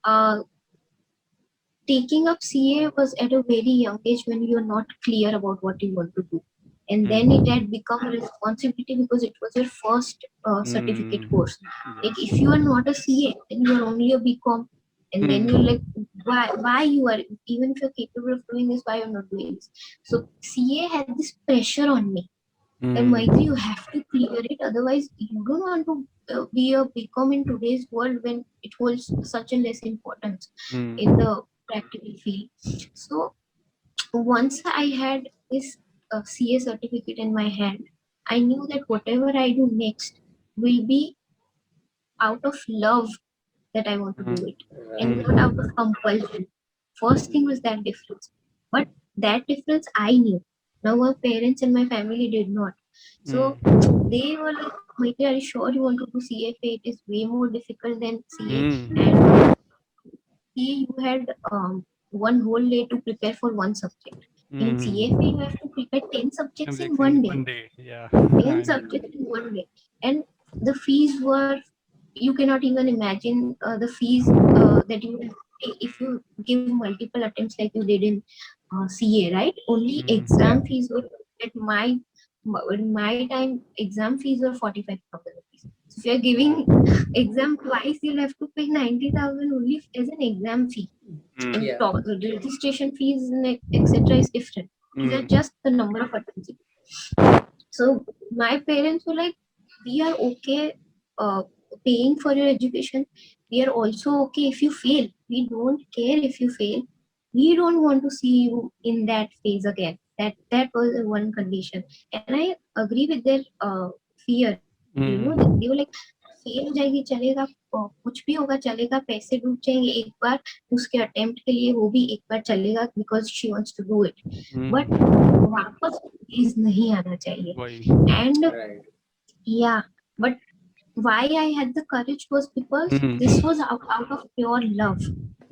uh, taking up CA was at a very young age when you're not clear about what you want to do. And then it had become a responsibility because it was your first certificate course. Like if you are not a CA, then you are only a BCom, and then you're like why you are, even if you're capable of doing this, why you're not doing this? So CA had this pressure on me that Maitri, you have to clear it, otherwise you don't want to be a become in today's world when it holds such a less importance in the practical field. So once I had this CA certificate in my hand, I knew that whatever I do next will be out of love that I want to do it and Right. not out of compulsion. First thing was that difference. But that difference I knew. Now my parents and my family did not. So they were like, Maitri, are you sure you want to do CFA? It is way more difficult than CA. And CA, you had one whole day to prepare for one subject. In CFA, you have to prepare 10 subjects in Subjects in one day. one day. Yeah. 10 subjects in one day. And the fees were, you cannot even imagine the fees that you will pay if you give multiple attempts like you did in CA, right? Only Yeah. exam fees were at in my time, exam fees were 45,000 rupees. So if you're giving exam twice, you'll have to pay 90,000 only as an exam fee. And Yeah. the registration fees and etc. is different. These are just the number of attempts. So my parents were like, we are okay uh, paying for your education. We are also okay if you fail. We don't care if you fail. We don't want to see you in that phase again. That was the one condition. And I agree with their fear. They were like, fail हो जाएगी चलेगा, कुछ भी होगा चलेगा, पैसे डूब जाएंगे एक बार उसके अटेम्प्ट के लिए, वो भी एक बार चलेगा because she wants to do it, but वापस प्लीज नहीं आना चाहिए. And Right. yeah, but why I had the courage was because this was out of pure love.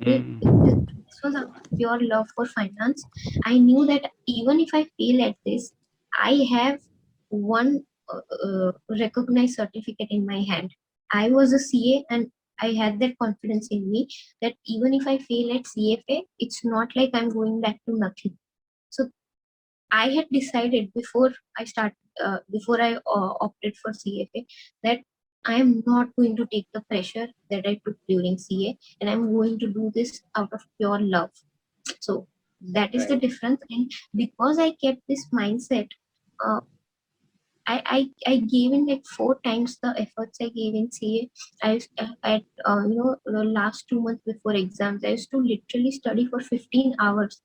This was out of pure love for finance. I knew that even if I fail at this, I have one recognized certificate in my hand. I was a CA and I had that confidence in me that even if I fail at CFA, it's not like I'm going back to nothing. So I had decided before I opted for CFA, that I am not going to take the pressure that I took during CA, and I'm going to do this out of pure love. So that is the Right. difference. And because I kept this mindset, uh, I gave in like 4 times the efforts I gave in CA. At the last 2 months before exams, I used to literally study for 15 hours,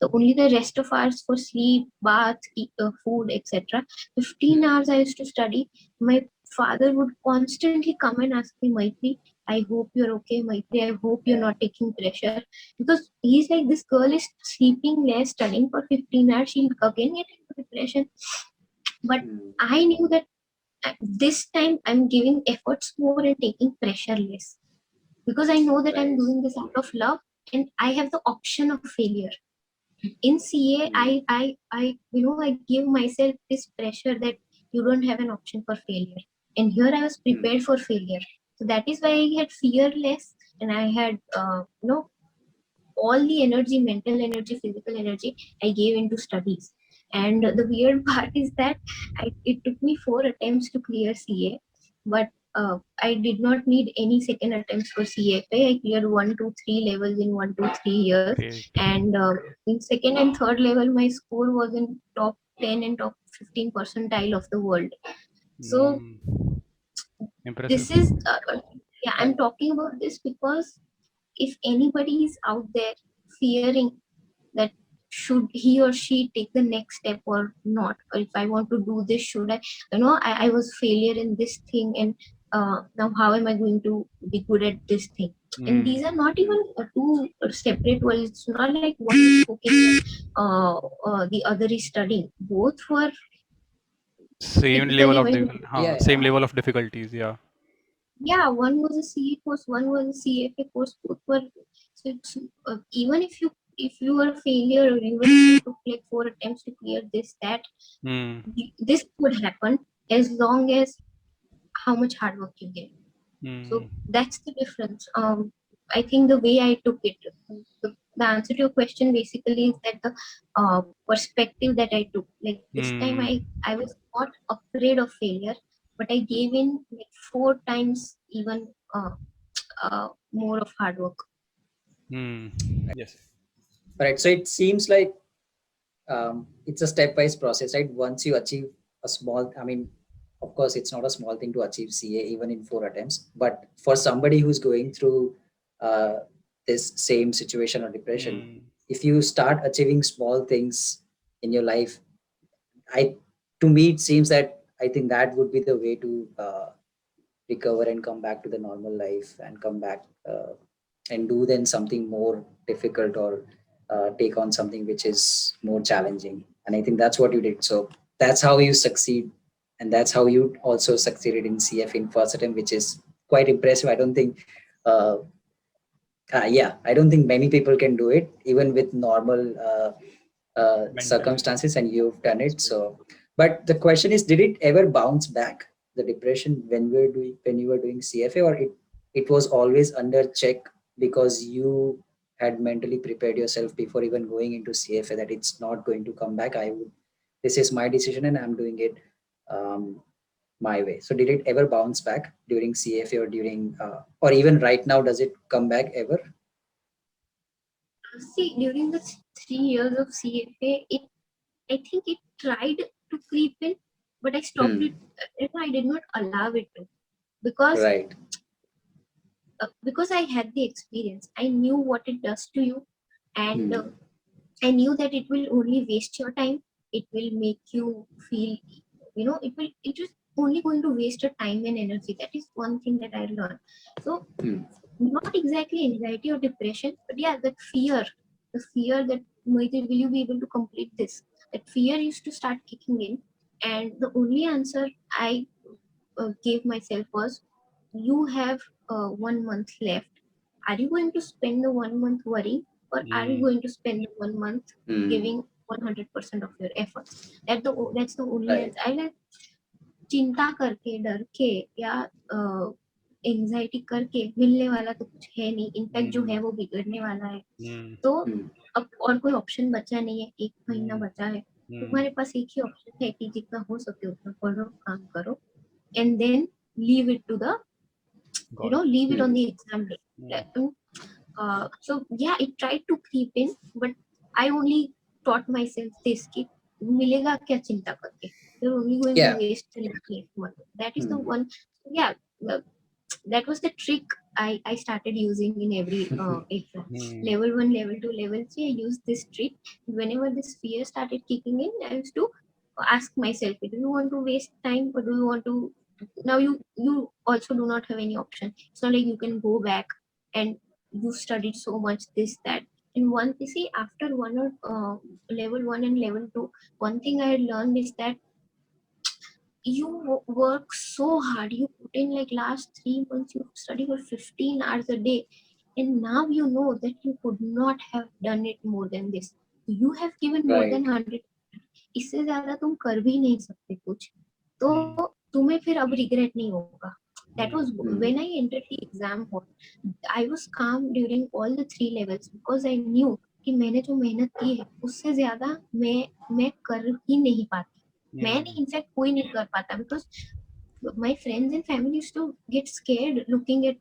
so only the rest of hours for sleep, bath, food, etc. 15 hours I used to study. My father would constantly come and ask me, Maitri, I hope you're okay, Maitri. I hope you're Yeah. not taking pressure. Because he's like, this girl is sleeping less, studying for 15 hours, she'll again get into depression. But I knew that this time I'm giving efforts more and taking pressure less. Because I know that I'm Right. doing this out of love and I have the option of failure. In CA, I give myself this pressure that you don't have an option for failure. And here I was prepared for failure. So that is why I had fear less and I had all the energy, mental energy, physical energy I gave into studies. And the weird part is that it took me 4 attempts to clear CA, but I did not need any second attempts for CFA. I cleared 1, 2, 3 levels in 1, 2, 3 years. Great. And in second and third level, my score was in top 10 and top 15 percentile of the world. So Impressive. this is, yeah, I'm And talking about this because if anybody is out there fearing that should he or she take the next step or not, or if I want to do this, should I was failure in this thing, and now how am I going to be good at this thing? And these are not even two separate worlds. It's not like one is cooking, the other is studying. Both were Same level typically, of yeah, same yeah. level of difficulties. Yeah. yeah, one was a CA course, one was a CFA course. Both were, so even if you were a failure or even if you took like 4 attempts to clear this, that this would happen as long as how much hard work you give. So that's the difference. I think the way I took it, the answer to your question basically is that the perspective that I took. Like this time, I was not afraid of failure, but I gave in like 4 times even more of hard work. Yes. Right. So it seems like it's a stepwise process, right? Once you achieve a small, I mean, of course, it's not a small thing to achieve CA even in 4 attempts. But for somebody who's going through uh, this same situation or depression, if you start achieving small things in your life, I to me it seems that I think that would be the way to recover and come back to the normal life and come back and do then something more difficult or take on something which is more challenging. And I think that's what you did. So that's how you succeed, and that's how you also succeeded in CF in first attempt, which is quite impressive. I don't think uh, yeah, I don't think many people can do it, even with normal Mental circumstances, and you've done it. So, but the question is, did it ever bounce back, the depression, when you were doing CFA, or it was always under check because you had mentally prepared yourself before even going into CFA that it's not going to come back. This is my decision and I'm doing it my way. So, did it ever bounce back during CFA or during, or even right now, does it come back ever? See, during the 3 years of CFA, I think it tried to creep in, but I stopped Hmm. it. I did not allow it to, because Right. because I had the experience. I knew what it does to you, and Hmm. I knew that it will only waste your time. It will make you feel, it is only going to waste your time and energy. That is one thing that I learned. So, Hmm. not exactly anxiety or depression, but yeah, the fear that, Maitri, will you be able to complete this? That fear used to start kicking in, and the only answer I gave myself was, you have 1 month left. Are you going to spend the 1 month worrying, or are you going to spend the 1 month Hmm. giving 100% of your efforts? That's the only Right. answer. I like चिंता करके डर के या anxiety करके मिलने वाला तो कुछ है नहीं, इनफैक्ट जो है वो बिगड़ने वाला है। तो Hmm. अब और कोई ऑप्शन बचा नहीं है, 1 महीना बचा है, तुम्हारे पास एक ही ऑप्शन है कि जितना हो सके उतना पढ़ो, काम करो, and then leave it to the God. leave it on Hmm. the exam day. So yeah, it tried to creep in, but I only taught myself this कि मिलेगा क्या चिंता करके, you're only going to Yeah. waste the next month. That is the Hmm. one. Yeah, that was the trick I started using in every exam. Level 1, level 2, level 3, I used this trick. Whenever this fear started kicking in, I used to ask myself, do you want to waste time, or do you want to, now you also do not have any option. It's not like you can go back and you studied so much, this, that. And one, you see, after one or level 1 and level 2, one thing I had learned is that you work so hard. You put in, like, last 3 months, you study for 15 hours a day, and now you know that you could not have done it more than this. You have given more than Right. 100. इससे ज्यादा तुम कर भी नहीं सकते कुछ, तो तुम्हें फिर अब रिग्रेट नहीं होगा. That was Hmm. when I entered the exam hall. I was calm during all the 3 levels because I knew कि मैंने जो मेहनत की है उससे ज्यादा मैं कर ही नहीं पाती. मैं नहीं, इनफैक्ट कोई नहीं कर पाता, because my friends and family used to get scared looking at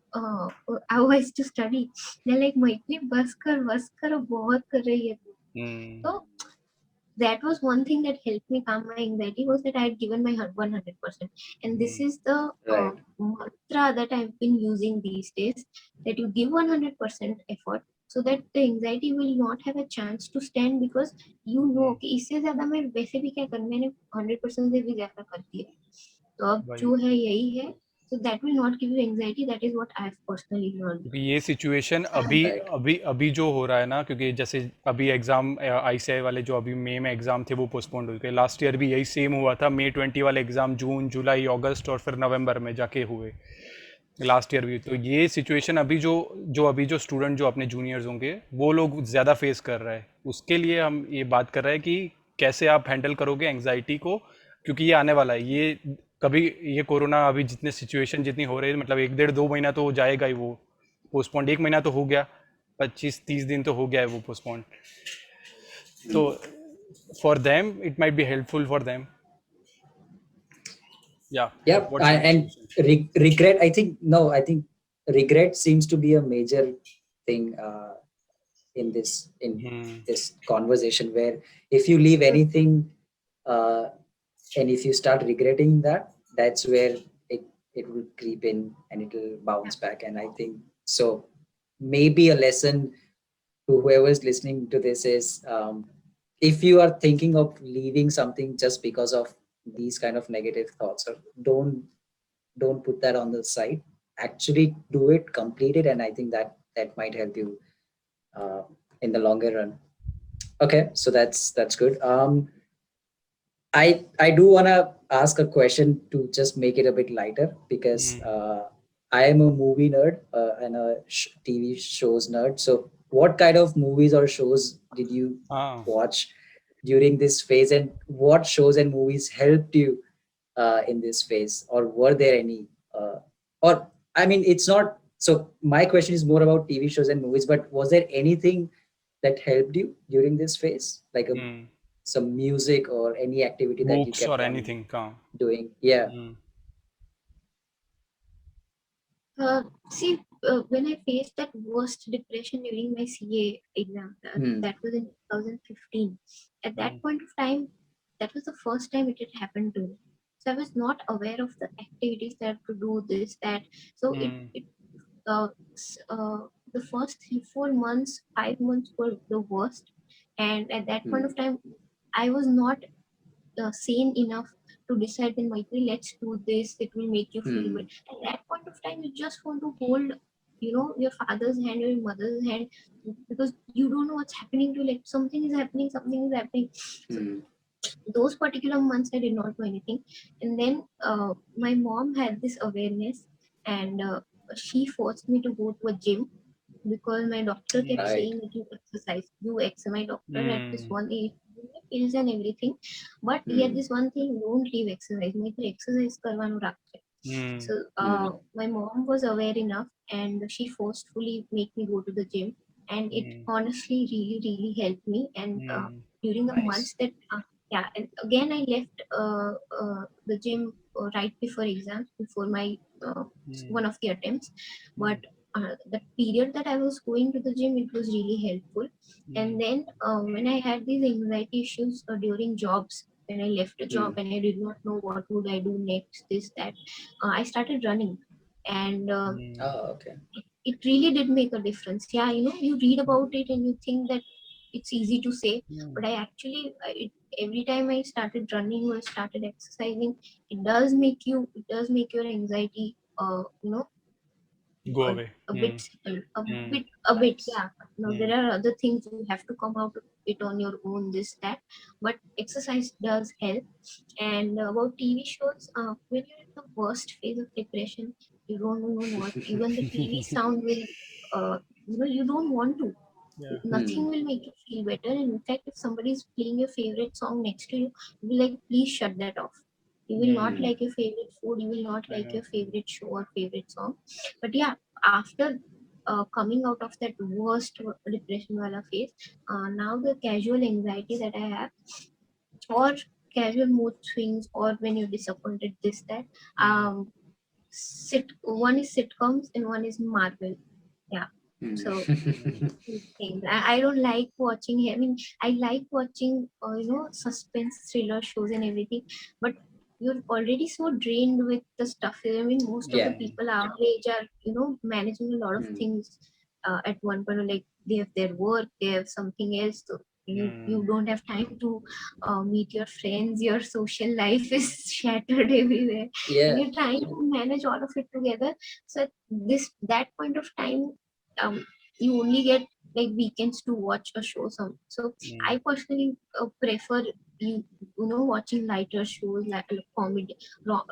how I used to study. They're like, Maitri, बस कर, बहुत कर रही है तू. So that was one thing that helped me calm my anxiety, was that I had given my 100%. And this is the Right. mantra that I've been using these days, that you give 100% effort, so that the anxiety will not have a chance to stand, because you know कि इससे ज्यादा मैं वैसे भी क्या कर, मैंने 100% से भी ज्यादा कर दिया, तो अब जो है यही है. So that will not give you anxiety. That is what I've personally learned. क्योंकि ये सिचुएशन अभी Right. अभी अभी जो हो रहा है ना, क्योंकि जैसे अभी एग्जाम आईसीआई वाले जो अभी मई में एग्जाम थे वो पोस्टपोन्ड हो गए. लास्ट ईयर भी यही सेम हुआ था. मई 20 वाले एग्जाम जून, जुलाई, अगस्त और फिर नवंबर में जाके हुए लास्ट ईयर भी. तो ये सिचुएशन अभी जो स्टूडेंट जो अपने जूनियर्स होंगे वो लोग ज़्यादा फेस कर रहे हैं. उसके लिए हम ये बात कर रहे हैं कि कैसे आप हैंडल करोगे एंग्जाइटी को, क्योंकि ये आने वाला है. ये कभी ये कोरोना अभी जितने सिचुएशन जितनी हो रही है, मतलब 1 1.5 2 महीना तो जाएगा ही वो पोस्टपोन्ड. 1 महीना तो हो गया, 25 30 दिन तो हो गया है वो पोस्टपोन्ड. तो for them it might be helpful for them. या Yeah. What's your And suggestion? regret, I think, no, I think regret seems to be a major thing in Hmm. this conversation, where if you leave anything uh, and if you start regretting that, that's where it will creep in and it will bounce back. And I think so maybe a lesson to whoever's listening to this is, if you are thinking of leaving something just because of these kind of negative thoughts, or don't put that on the side, actually do it, complete it, and I think that might help you uh, in the longer run. Okay, so that's good. I do want to ask a question to just make it a bit lighter, because Hmm. I am a movie nerd and a TV shows nerd. So, what kind of movies or shows did you Ah. watch during this phase, and what shows and movies helped you in this phase, or were there any? Or I mean, it's not. So, my question is more about TV shows and movies. But was there anything that helped you during this phase, like Hmm. some music or any activity that you Books kept or on anything. Ka. doing? Yeah. Hmm. See, when I faced that worst depression during my CA exam, Hmm. that was in 2015. At Hmm. that point of time, that was the first time it had happened to me. So I was not aware of the activities that to do this, that. So Hmm. it the first 3 4 months 5 months were the worst, and at that point Hmm. of time I was not sane enough to decide in Maitri, let's do this, it will make you feel Hmm. good. At that point of time, you just want to hold, your father's hand or your mother's hand, because you don't know what's happening to you. Like something is happening, something is happening. So Hmm. those particular months, I did not do anything. And then my mom had this awareness, and she forced me to go to a gym, because my doctor kept Hmm. Right. saying that you exercise, you exercise. My doctor at this Hmm. one age, pills and everything, but he had Hmm. this one thing: don't leave exercise. Maitri exercise करवानो रखते. Hmm. So Hmm. my mom was aware enough, and she forcefully made me go to the gym, and it Hmm. honestly really helped me. And Hmm. during the months Nice. that yeah, and again I left the gym right before exams, before my uh, Hmm. one of the attempts, Hmm. but the period that I was going to the gym, it was really helpful. Hmm. And then when I had these anxiety issues during jobs, when I left a job Hmm. and I did not know what would I do next, this that, I started running, and Hmm. Oh, okay. it really did make a difference. Yeah, you read about it and you think that it's easy to say, Hmm. but every time I started running or started exercising, it does make your anxiety, Go a, away. a bit Hmm. settled, Hmm. a bit. Nice. Yeah, now Hmm. there are other things you have to come out of it on your own, this that, but exercise does help. And about TV shows, when you're in the worst phase of depression, you don't know what, even the TV sound will, you don't want to. Yeah. Hmm. Nothing will make you feel better. And in fact, if somebody is playing your favorite song next to you, you'll be like, please shut that off. You will not Hmm. Hmm. like your favorite food, you will not I like know. your favorite show or favorite song. But yeah, after coming out of that worst depression wala phase, now the casual anxiety that I have, or casual mood swings, or when you're disappointed, this that, Hmm. one is sitcoms and one is Marvel. Yeah. Hmm. So Hmm. things. I don't like watching. I mean, I like watching, suspense thriller shows and everything. But you're already so drained with the stuff. I mean, most of the Yeah. Hmm. people our age are, managing a lot of Hmm. things at one point. Like they have their work, they have something else. So you Hmm. don't have time to meet your friends. Your social life is shattered everywhere, and Yeah. you're trying to manage all of it together. So at that point of time, you only get like weekends to watch a show. So Hmm. I personally prefer watching lighter shows, like comedy,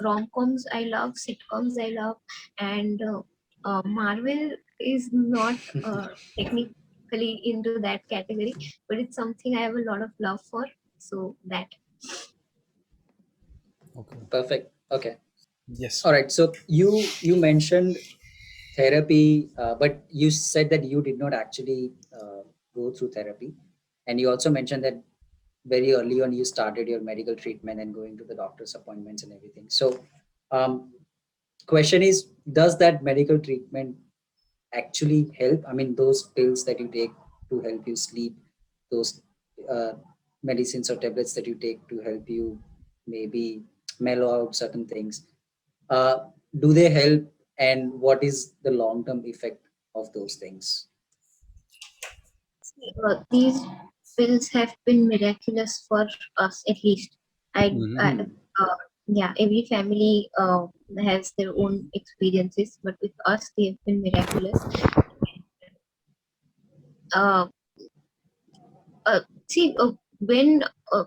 rom-coms I love, sitcoms I love. And Marvel is not technically into that category, but it's something I have a lot of love for. So that. Okay. Perfect. Okay. Yes. All right. So you mentioned therapy, but you said that you did not actually go through therapy, and you also mentioned that very early on you started your medical treatment and going to the doctor's appointments and everything. So, question is, does that medical treatment actually help? I mean, those pills that you take, to help you sleep, those medicines or tablets that you take to help you maybe mellow out certain things, uh, do they help, and what is the long-term effect of those things? These pills have been miraculous for us, at least. I Hmm. yeah, every family has their own experiences, but with us, they have been miraculous. Uh, uh, see, when uh,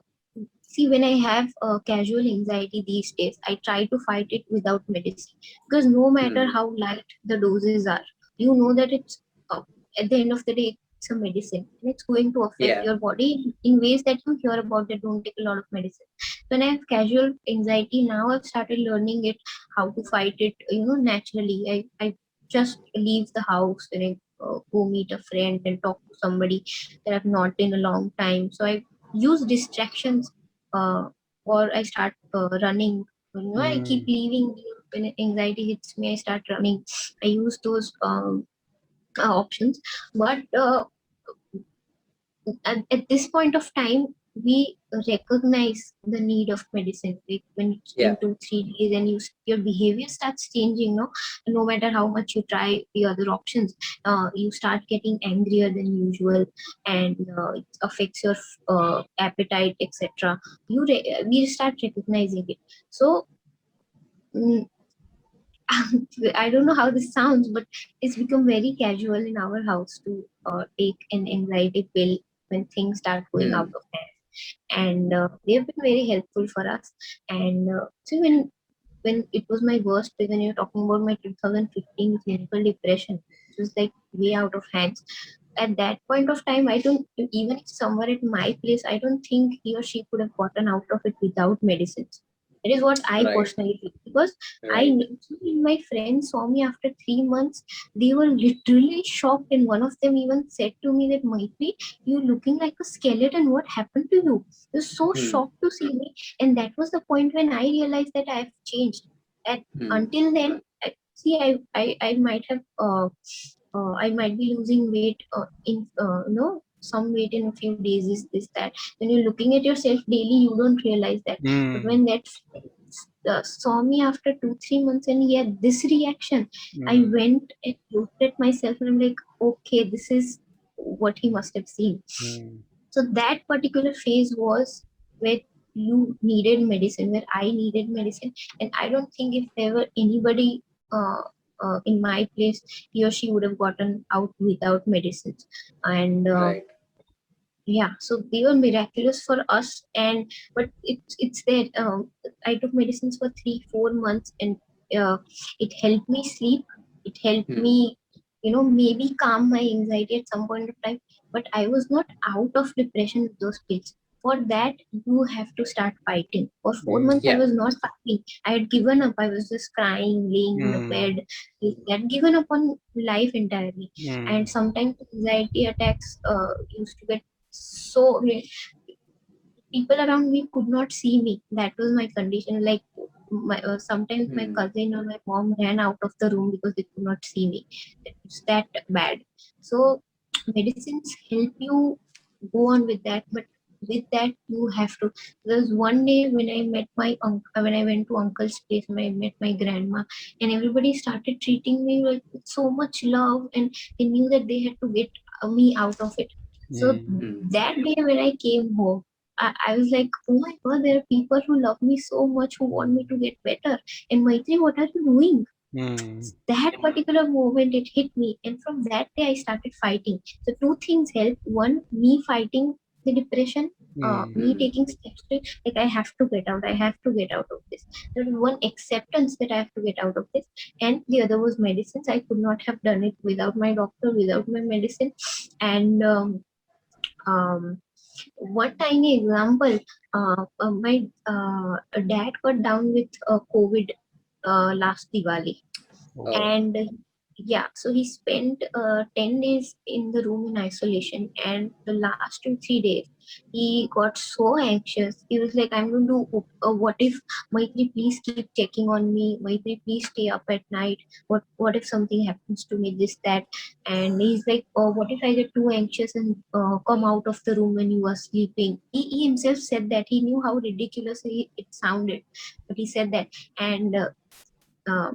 when I have casual anxiety these days, I try to fight it without medicine, because no matter Hmm. how light the doses are, you know that it's at the end of the day it's a medicine and it's going to affect Yeah. your body in ways that you hear about that don't take a lot of medicine. When I have casual anxiety now, I've started learning it, how to fight it, naturally. I just leave the house and I go meet a friend and talk to somebody that I've not in a long time. So I use distractions, uh, or I start running. I keep leaving when anxiety hits me. I start running. I use those options, but at this point of time, we recognize the need of medicine. Like when it's Yeah. been 2 3 days and your behavior starts changing, no matter how much you try the other options, you start getting angrier than usual, and it affects your appetite, etc. We start recognizing it. So mm, I don't know how this sounds, but it's become very casual in our house to take an anxiety pill when things start going out Hmm. of hand. And they have been very helpful for us. And so when it was my worst, when you're talking about my 2015 clinical depression, it was like way out of hands. At that point of time, I don't, even if somewhere at my place, I don't think he or she could have gotten out of it without medicines. That is what I Right. personally feel, because Right. my friends saw me after 3 months. They were literally shocked, and one of them even said to me that, Maitri, you looking like a skeleton. What happened to you? They're so Hmm. shocked to see me, and that was the point when I realized that I've changed. And Hmm. until then, I might have I might be losing weight in some weight in a few days, is this that. When you're looking at yourself daily, you don't realize that. But when that saw me after 2 3 months and he had this reaction, I went and looked at myself and I'm like, okay, this is what he must have seen. So that particular phase was where you needed medicine, where I needed medicine, and I don't think if there were anybody in my place, he or she would have gotten out without medicines. And Right. yeah, so they were miraculous for us. And but it's there. I took medicines for 3 4 months, and uh, it helped me sleep. It helped Hmm. me, maybe calm my anxiety at some point of time. But I was not out of depression with those pills. For that, you have to start fighting. For 4 months, I Yeah. was not fighting. I had given up. I was just crying, laying in the bed. I had given up on life entirely. And sometimes anxiety attacks used to get so people around me could not see me. That was my condition. Like sometimes my Hmm. cousin or my mom ran out of the room because they could not see me. It's that bad. So medicines help you go on with that, but with that you have to. There's one day when I met my uncle, when I went to uncle's place, when I met my grandma, and everybody started treating me with so much love, and they knew that they had to get me out of it. So Hmm. that day when I came home, I was like, oh my god, there are people who love me so much, who want me to get better. And Maitri, what are you doing? That particular moment, it hit me. And from that day, I started fighting. So, two things help. One, me fighting the depression, me Hmm. taking steps to, like, I have to get out, I have to get out of this. There was one acceptance that I have to get out of this. And the other was medicines. I could not have done it without my doctor, without my medicine. And um, one tiny example, my dad got down with COVID last Diwali, Oh. and yeah, so he spent 10 days in the room in isolation, and the last 2 3 days he got so anxious. He was like, I'm going to what if Maitri please keep checking on me, Maitri please stay up at night, what if something happens to me, this that. And he's like, oh, what if I get too anxious and come out of the room when you are sleeping. He himself said that. He knew how ridiculous it sounded, but he said that. And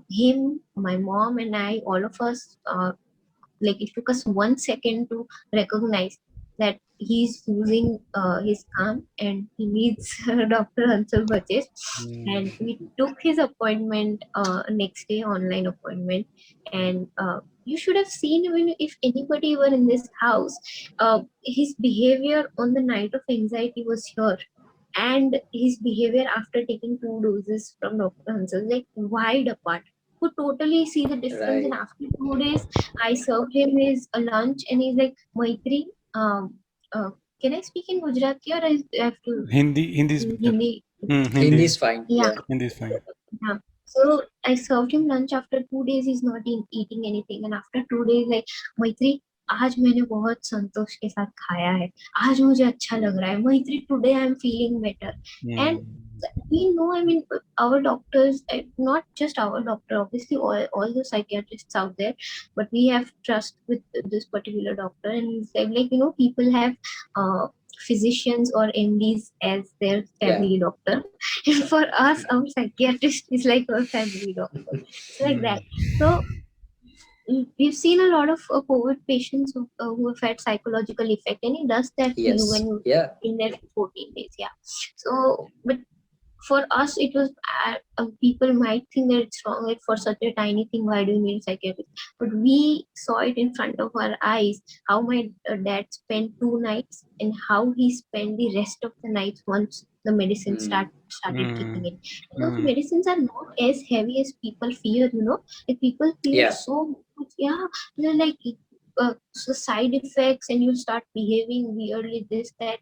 him, my mom, and I, all of us, like it took us 1 second to recognize that he's losing his calm and he needs Dr. Hansal Bachesh. And we took his appointment next day, online appointment. And you should have seen, even if anybody were in this house, his behavior on the night of anxiety was here, and his behavior after taking 2 doses from Dr. Hansal, like wide apart. Could totally see the difference. And Right. after 2 days, I served him his lunch, and he's like, Maitri, uh, can I speak in Gujarati, or I have to Hindi is better. Hindi? Hindi Hindi is fine. Yeah, Yeah. is fine. yeah. So I served him lunch. After 2 days, he's not eating anything. And after 2 days, like, Maitri, आज मैंने बहुत संतोष के साथ खाया है, आज मुझे अच्छा लग रहा है, Maitri, today I'm feeling better. And we know, I mean, our doctors, not just our doctor, obviously all the psychiatrists out there, but we have trust with this particular doctor. And he's like, people have physicians or MDs as their Yeah. family doctor. And for us, our psychiatrist is like our family doctor. It's like that. So we've seen a lot of COVID patients who have had psychological effect, and it does that to you Yes. when you're Yeah. in there for 14 days. Yeah. So, but for us, it was people might think that it's wrong, like for such a tiny thing, why do you need a psychiatrist? But we saw it in front of our eyes, how my dad spent 2 nights and how he spent the rest of the nights once the medicine started kicking in. And those medicines are not as heavy as people fear, like people fear Yeah. so much. Yeah, like so side effects, and you start behaving weirdly, this that.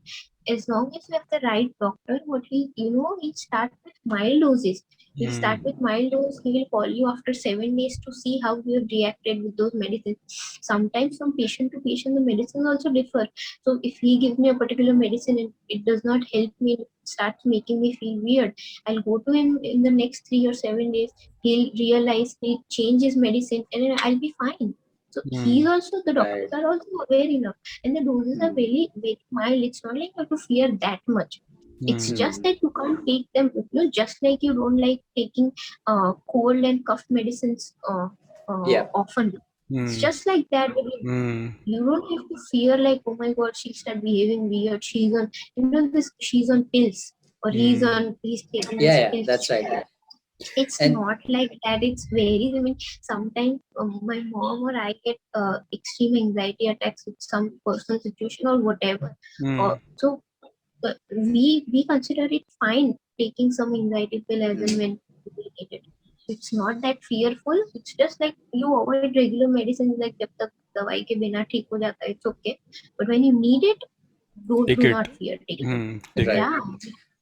As long as you have the right doctor, what he'll start with mild doses. He'll start with mild dose. He will call you after 7 days to see how you have reacted with those medicines. Sometimes from patient to patient, the medicines also differ. So if he gives me a particular medicine and it does not help me, it starts making me feel weird, I'll go to him in the next 3 or 7 days. He'll realize, he'll change his medicine, and then I'll be fine. So he's also, the doctors Right. are also aware enough, and the doses are very, very mild. It's not like you have to fear that much. It's just that you can't take them, just like you don't like taking cold and cough medicines Yeah. often. It's just like that. You don't have to fear like, oh my god, she'll start behaving weird. She's on pills, or he's taking Yeah. these Yeah. pills. That's right. It's And not like that. It's very, I mean, sometimes my mom or I get extreme anxiety attacks with some personal situation or whatever. So we consider it fine taking some anxiety pill as and when we need it. It's not that fearful. It's just like you avoid regular medicines, like जब तक दवाई के बिना ठीक हो जाता है, it's okay. But when you need it, Take do it. not fear taking it. Take right. Yeah,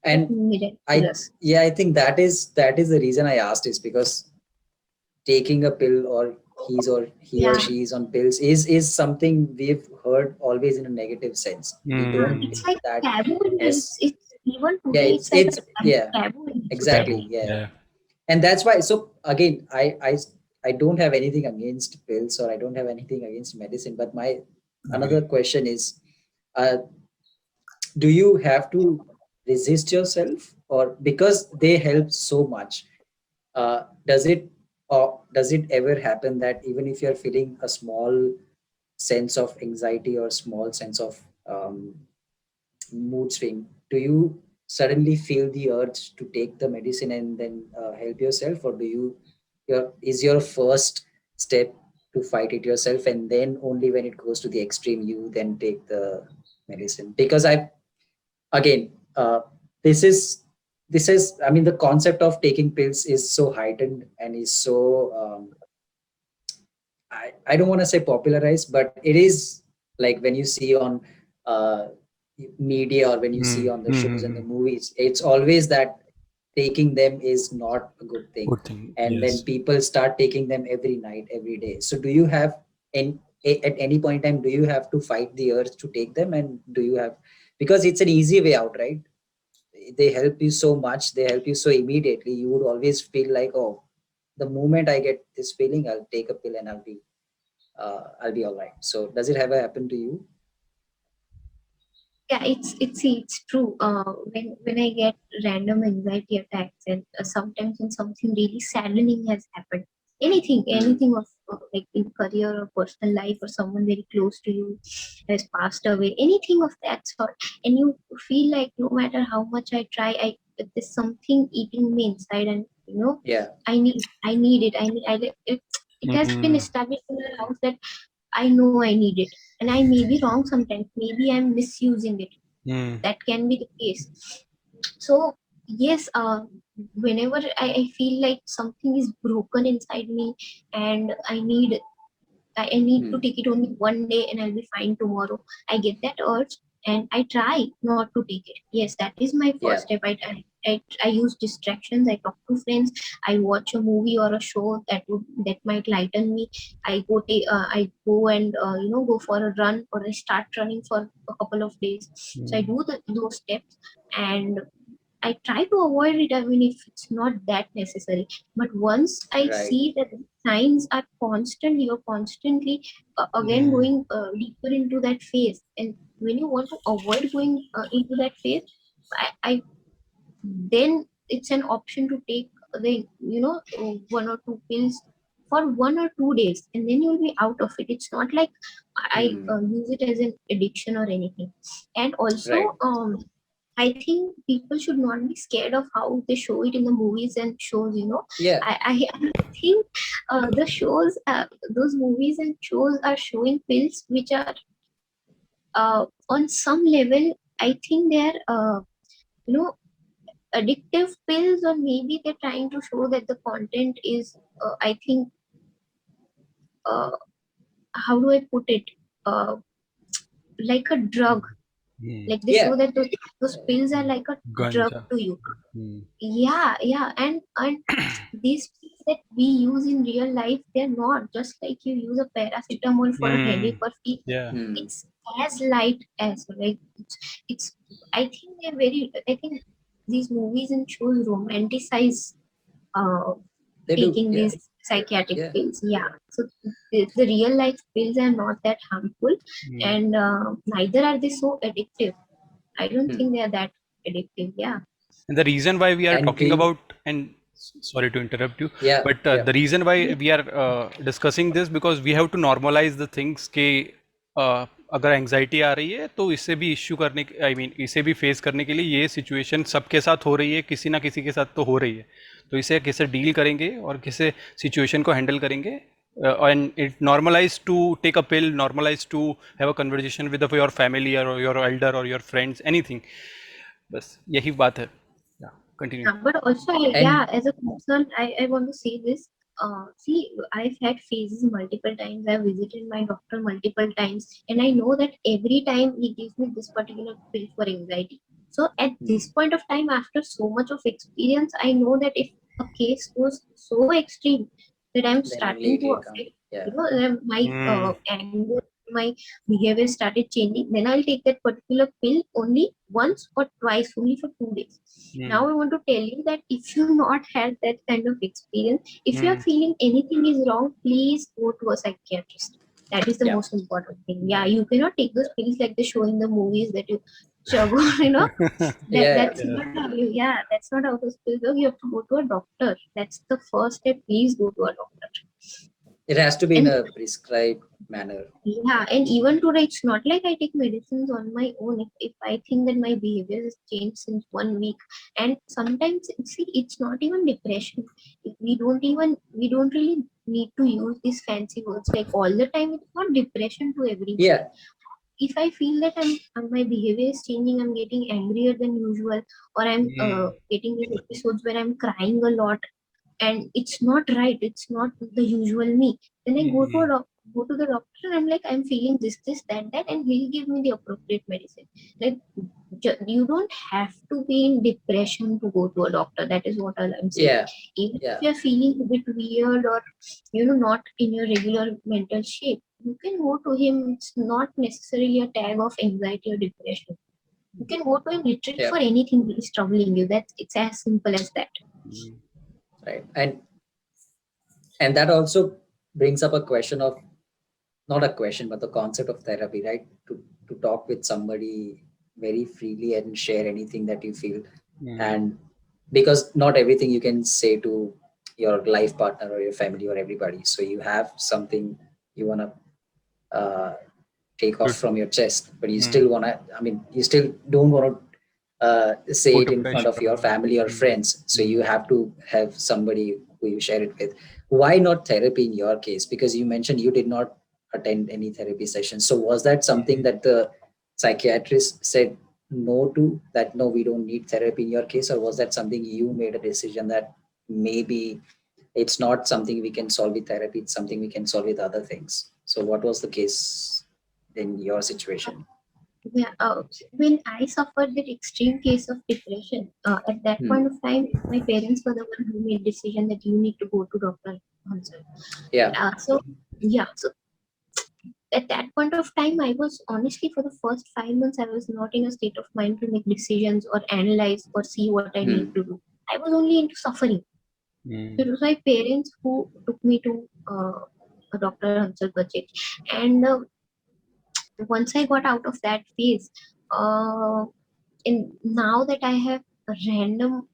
And miraculous. I think that is the reason I asked, is because taking a pill, or he or Yeah, she is on pills, is something we've heard always in a negative sense. We don't it's take like that taboo. as, It's even yeah, today. It's like a yeah, taboo in society. exactly, yeah. And that's why, so again, I don't have anything against pills, or I don't have anything against medicine, but my another question is, uh, do you have to resist yourself, or because they help so much, does it, or does it ever happen that even if you're feeling a small sense of anxiety or small sense of mood swing, do you suddenly feel the urge to take the medicine and then help yourself, or do you, is your first step to fight it yourself, and then only when it goes to the extreme you then take the medicine? Because I, again, this is I mean, the concept of taking pills is so heightened and is so I don't want to say popularized, but it is, like when you see on uh, media, or when you see on the shows and the movies, it's always that taking them is not a good thing, Good thing. and then Yes. people start taking them every night, every day. So do you have at any point in time, do you have to fight the urge to take them, and do you have, because it's an easy way out, right? They help you so much, they help you so immediately, you would always feel like, oh, the moment I get this feeling, I'll take a pill and I'll be all right. So does it ever happen to you? Yeah, it's true. When I get random anxiety attacks, and sometimes when something really saddening has happened, anything of like in career or personal life, or someone very close to you has passed away, anything of that sort, and you feel like no matter how much I try, there's something eating me inside, and Yeah, I need it. It has been Mm. established in our house that I know I need it, and I may be wrong sometimes. Maybe I'm misusing it. Mm. That can be the case. So yes, whenever I feel like something is broken inside me, and I need to mm, take it only one day and I'll be fine tomorrow. I get that urge and I try not to take it. Yes, that is my yeah, first step. I use distractions. I talk to friends. I watch a movie or a show that might lighten me. I go and go for a run, or I start running for a couple of days. So I Mm. do those steps, and I try to avoid it. I mean, if it's not that necessary. But once I right, see that the signs are you're constantly again Mm. going deeper into that phase. And when you want to avoid going into that phase, I then it's an option to take the 1 or 2 pills for 1 or 2 days, and then you'll be out of it. It's not like I mm, use it as an addiction or anything. And right, also, I think people should not be scared of how they show it in the movies and shows. yeah, I think the shows, those movies and shows are showing pills which are on some level. I think they're you know addictive pills, or maybe they're trying to show that the content is. I think uh, how do I put it? Uh, like a drug. Mm. Like they yeah, show that those pills are like a drug Ganja. to you. Mm. Yeah, and these pills that we use in real life, they're not just like you use a paracetamol for a headache Mm. or fever. Yeah. mm, It's as light as, like, it's I think I think these movies and shows romanticize uh, they do, taking yeah, these psychiatric yeah, pills. Yeah, so the real life pills are not that harmful, Mm. and neither are they so addictive. I don't mm. think they are that addictive. Yeah. And the reason why we are And talking the, about, and sorry to interrupt you, yeah, but yeah, the reason why we are discussing this, because we have to normalize the things कि अगर anxiety आ रही है तो इससे भी issue करने, I mean इसे भी फेस करने के लिए ये सिचुएशन सबके साथ हो रही है, किसी ना किसी के साथ तो हो रही है, तो इसे कैसे डील करेंगे और कैसे सिचुएशन को हैंडल करेंगे, and it normalized to take a pill, normalized to have a conversation with your family or your elder or your friends, anything. बस यही बात है. Yeah, continue. Yeah, but also, and as a person, I want to say this. See, I've had phases multiple times. I've visited my doctor multiple times, and I know that every time he gives me this particular pill for anxiety. So, at mm, this point of time, after so much of experience, I know that if a case goes so extreme that I'm then starting only to it will come, affect, yeah, my Mm. anger, my behavior started changing, then I'll take that particular pill only once or twice, only for 2 days. Now Mm. I want to tell you that if you not had that kind of experience, if you are Mm. feeling anything is wrong, please go to a psychiatrist. That is the yeah, most important thing. Yeah, you cannot take those pills like they show in the movies that you chug on, you know. yeah, That's Yeah. not how you, yeah, that's not how those pills work. You have to go to a doctor. That's the first step. Please go to a doctor. it has to be in And a prescribed manner. yeah, and even today, it's not like I take medicines on my own. If I think that my behavior has changed since 1 week, and sometimes, see, it's not even depression. We don't really need to use these fancy words like all the time. It's not depression to everybody. Yeah, If I feel that my behavior is changing, I'm getting angrier than usual, or I'm Mm. getting these episodes where I'm crying a lot, and it's not right, it's not the usual me, then I Mm. go to the doctor, and I'm like, I'm feeling this, that, and he'll give me the appropriate medicine. Like, you don't have to be in depression to go to a doctor. That is what I'm saying. Yeah, Even if yeah, you're feeling a bit weird or not in your regular mental shape, you can go to him. It's not necessarily a tag of anxiety or depression. You can go to him literally yeah, for anything that is troubling you. It's as simple as that. Mm. right. And that also brings up a question of, not a question, but the concept of therapy, right? To talk with somebody very freely and share anything that you feel. Mm. And because not everything you can say to your life partner or your family or everybody, so you have something you want to take off Good. from your chest, but you Mm. still want to, I mean, you still don't want to say Put it a in front of pressure. your family or Mm. friends, so Mm. you have to have somebody who you share it with. Why not therapy in your case? Because you mentioned you did not attend any therapy sessions, so was that something Mm. that the psychiatrist said no to, that no, we don't need therapy in your case, or was that something you made a decision that maybe it's not something we can solve with therapy, it's something we can solve with other things? So what was the case in your situation? Yeah, when I suffered that extreme case of depression, at that Hmm. point of time, my parents were the one who made decision that you need to go to Dr. Hansel. Yeah. So yeah, so at that point of time, I was honestly for the first 5 months, I was not in a state of mind to make decisions or analyze or see what I need Hmm. to do. I was only into suffering. So Mm. it was my parents who took me to a Dr. Hansel budget, and once I got out of that phase, uh, and now that I have a random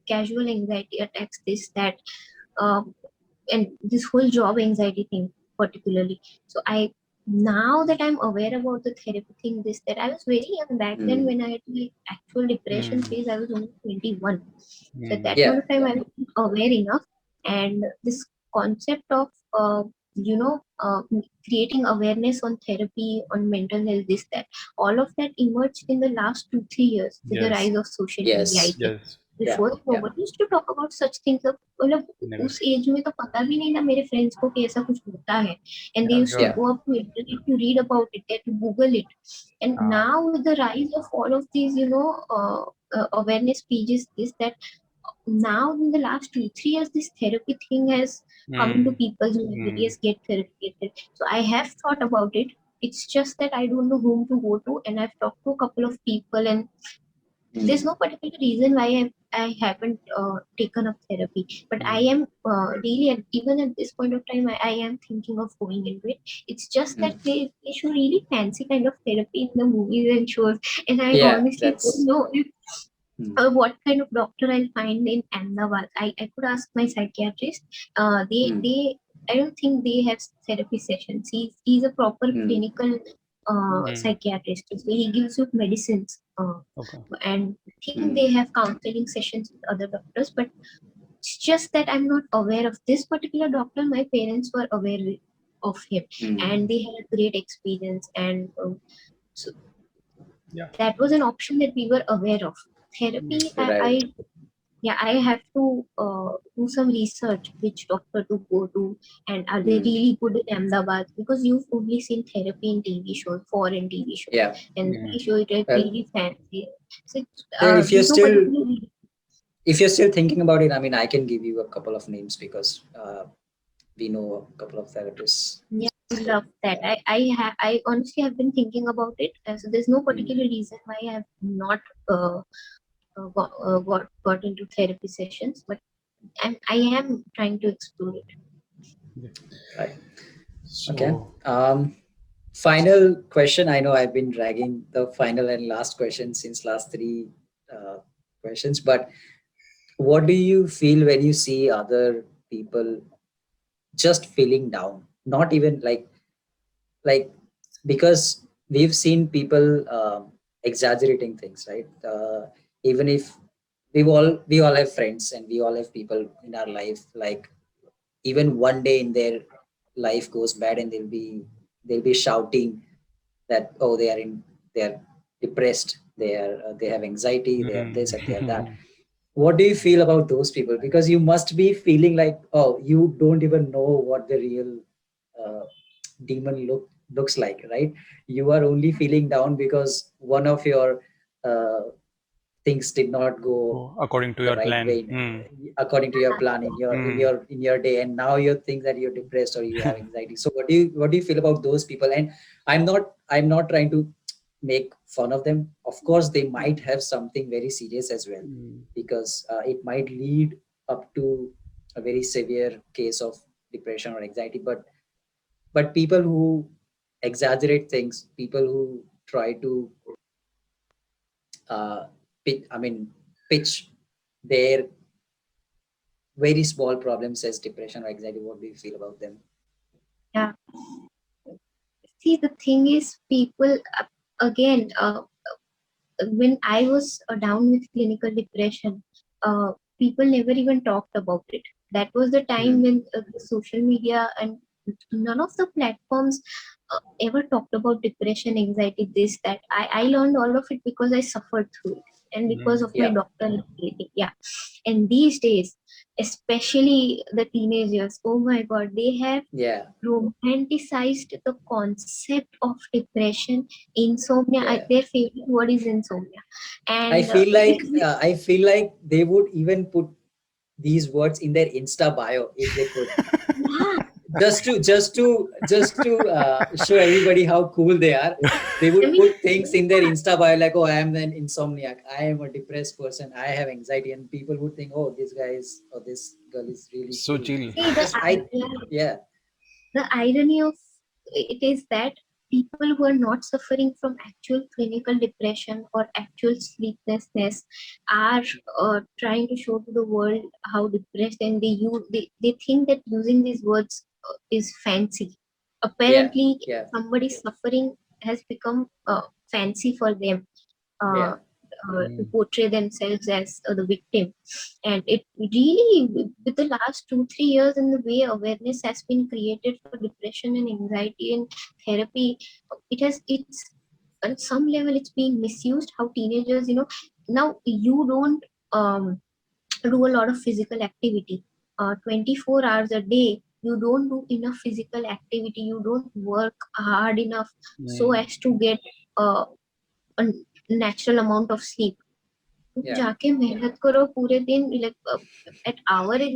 casual anxiety attacks, this that uh, and this whole job anxiety thing particularly. So I now that I'm aware about the therapy thing, this that I was very young back then Hmm. when I had my actual depression Mm. phase. I was only 21. So at Mm. that point Yeah. of time, Yeah. I was aware enough, and this concept of you know uh, creating awareness on therapy, on mental health, this that all of that emerged in the last 2 3 years with the Yes. rise of social media. I Yes. think Yes. Yeah. before Yeah. nobody used to talk about such things. मतलब Never. उस as में तो पता भी नहीं था मेरे friends को कि ऐसा कुछ होता है, and they Yeah. used to Yeah. Yeah. go up to internet to read about it, they had to google it. And Ah. now with the rise of all of these awareness pages, this that now in the last 2 3 years this therapy thing has come into Mm. people's mind that Mm. yes, get therapy, get therapy. So I have thought about it. It's just that I don't know whom to go to, and I've talked to a couple of people, and Hmm. there's no particular reason why I haven't taken up therapy. But I Mm. am really, even at this point of time, I am thinking of going into it. It's just that Hmm. they show really fancy kind of therapy in the movies and shows, and I Yeah. honestly don't That's. know if Hmm. what kind of doctor I'll find in Ahmedabad. I could ask my psychiatrist. Hmm. I don't think they have therapy sessions. He's a proper Hmm. clinical Mm. psychiatrist. So he gives you medicines. Okay. And I think Hmm. they have counseling sessions with other doctors, but it's just that I'm not aware of this particular doctor. My parents were aware of him, Hmm. and they had a great experience, and so Yeah. that was an option that we were aware of. Therapy, Right. I have to do some research which doctor to go to, and are they Hmm. really good in Ahmedabad? Because you've only seen therapy in TV shows, foreign TV shows, Yeah. and Mm. they show it as Well, really fancy. So well, if you're there's no still particular reason. if you're still thinking about it, I mean, I can give you a couple of names because we know a couple of therapists. Yeah, I So love that. yeah. I honestly have been thinking about it. So there's no Hmm. particular reason why I have not got into therapy sessions, but I am trying to explore it. Yeah. Right. Okay. So. Final question. I know I've been dragging the final and last question since last three uh, questions, but what do you feel when you see other people just feeling down? Not even like because we've seen people exaggerating things, right? Even if we all have friends and we all have people in our life, like even one day in their life goes bad and they'll be shouting that, oh, they're depressed, they have anxiety, they have this and they have that. Mm. What do you feel about those people? Because you must be feeling like, oh, you don't even know what the real uh, demon looks like, right? You are only feeling down because one of your things did not go according to the your right plan. way, according to your plan in your day, and now you think that you're depressed or you have anxiety. So what do you feel about those people? And I'm not trying to make fun of them. Of course they might have something very serious as well, because it might lead up to a very severe case of depression or anxiety. But people who exaggerate things, people who try to uh, pitch their very small problems as depression or anxiety, what do you feel about them? Yeah. See, the thing is, people, again, when I was down with clinical depression, people never even talked about it. That was the time when the social media and none of the platforms ever talked about depression, anxiety, this, that. I learned all of it because I suffered through it and because of my Yeah. doctor and everything. Yeah. And these days, especially the teenagers, oh my God, they have Yeah. romanticized the concept of depression, insomnia. Yeah. Their favorite word is insomnia, I and feel like they would even put these words in their Insta bio if they could, yeah, just to show everybody how cool they are. They I would mean, put things in their Insta bio like, oh, I am an insomniac, I am a depressed person, I have anxiety, and people would think, oh, this guy is or this girl is really So cool. chill. see Because yeah, the irony of it is that people who are not suffering from actual clinical depression or actual sleeplessness are trying to show to the world how depressed, and they think that using these words is fancy. yeah, Apparently yeah, somebody suffering has become fancy for them, uh, yeah, to portray themselves as the victim. And it really, with the last 2 3 years, and the way awareness has been created for depression and anxiety and therapy, it's on some level it's being misused. How teenagers, now you don't do a lot of physical activity, 24 hours a day. You don't do enough physical activity, you don't work hard enough so as to get uh, a natural amount of sleep. तुम yeah. जाके मेहनत करो पूरे दिन, like at our age,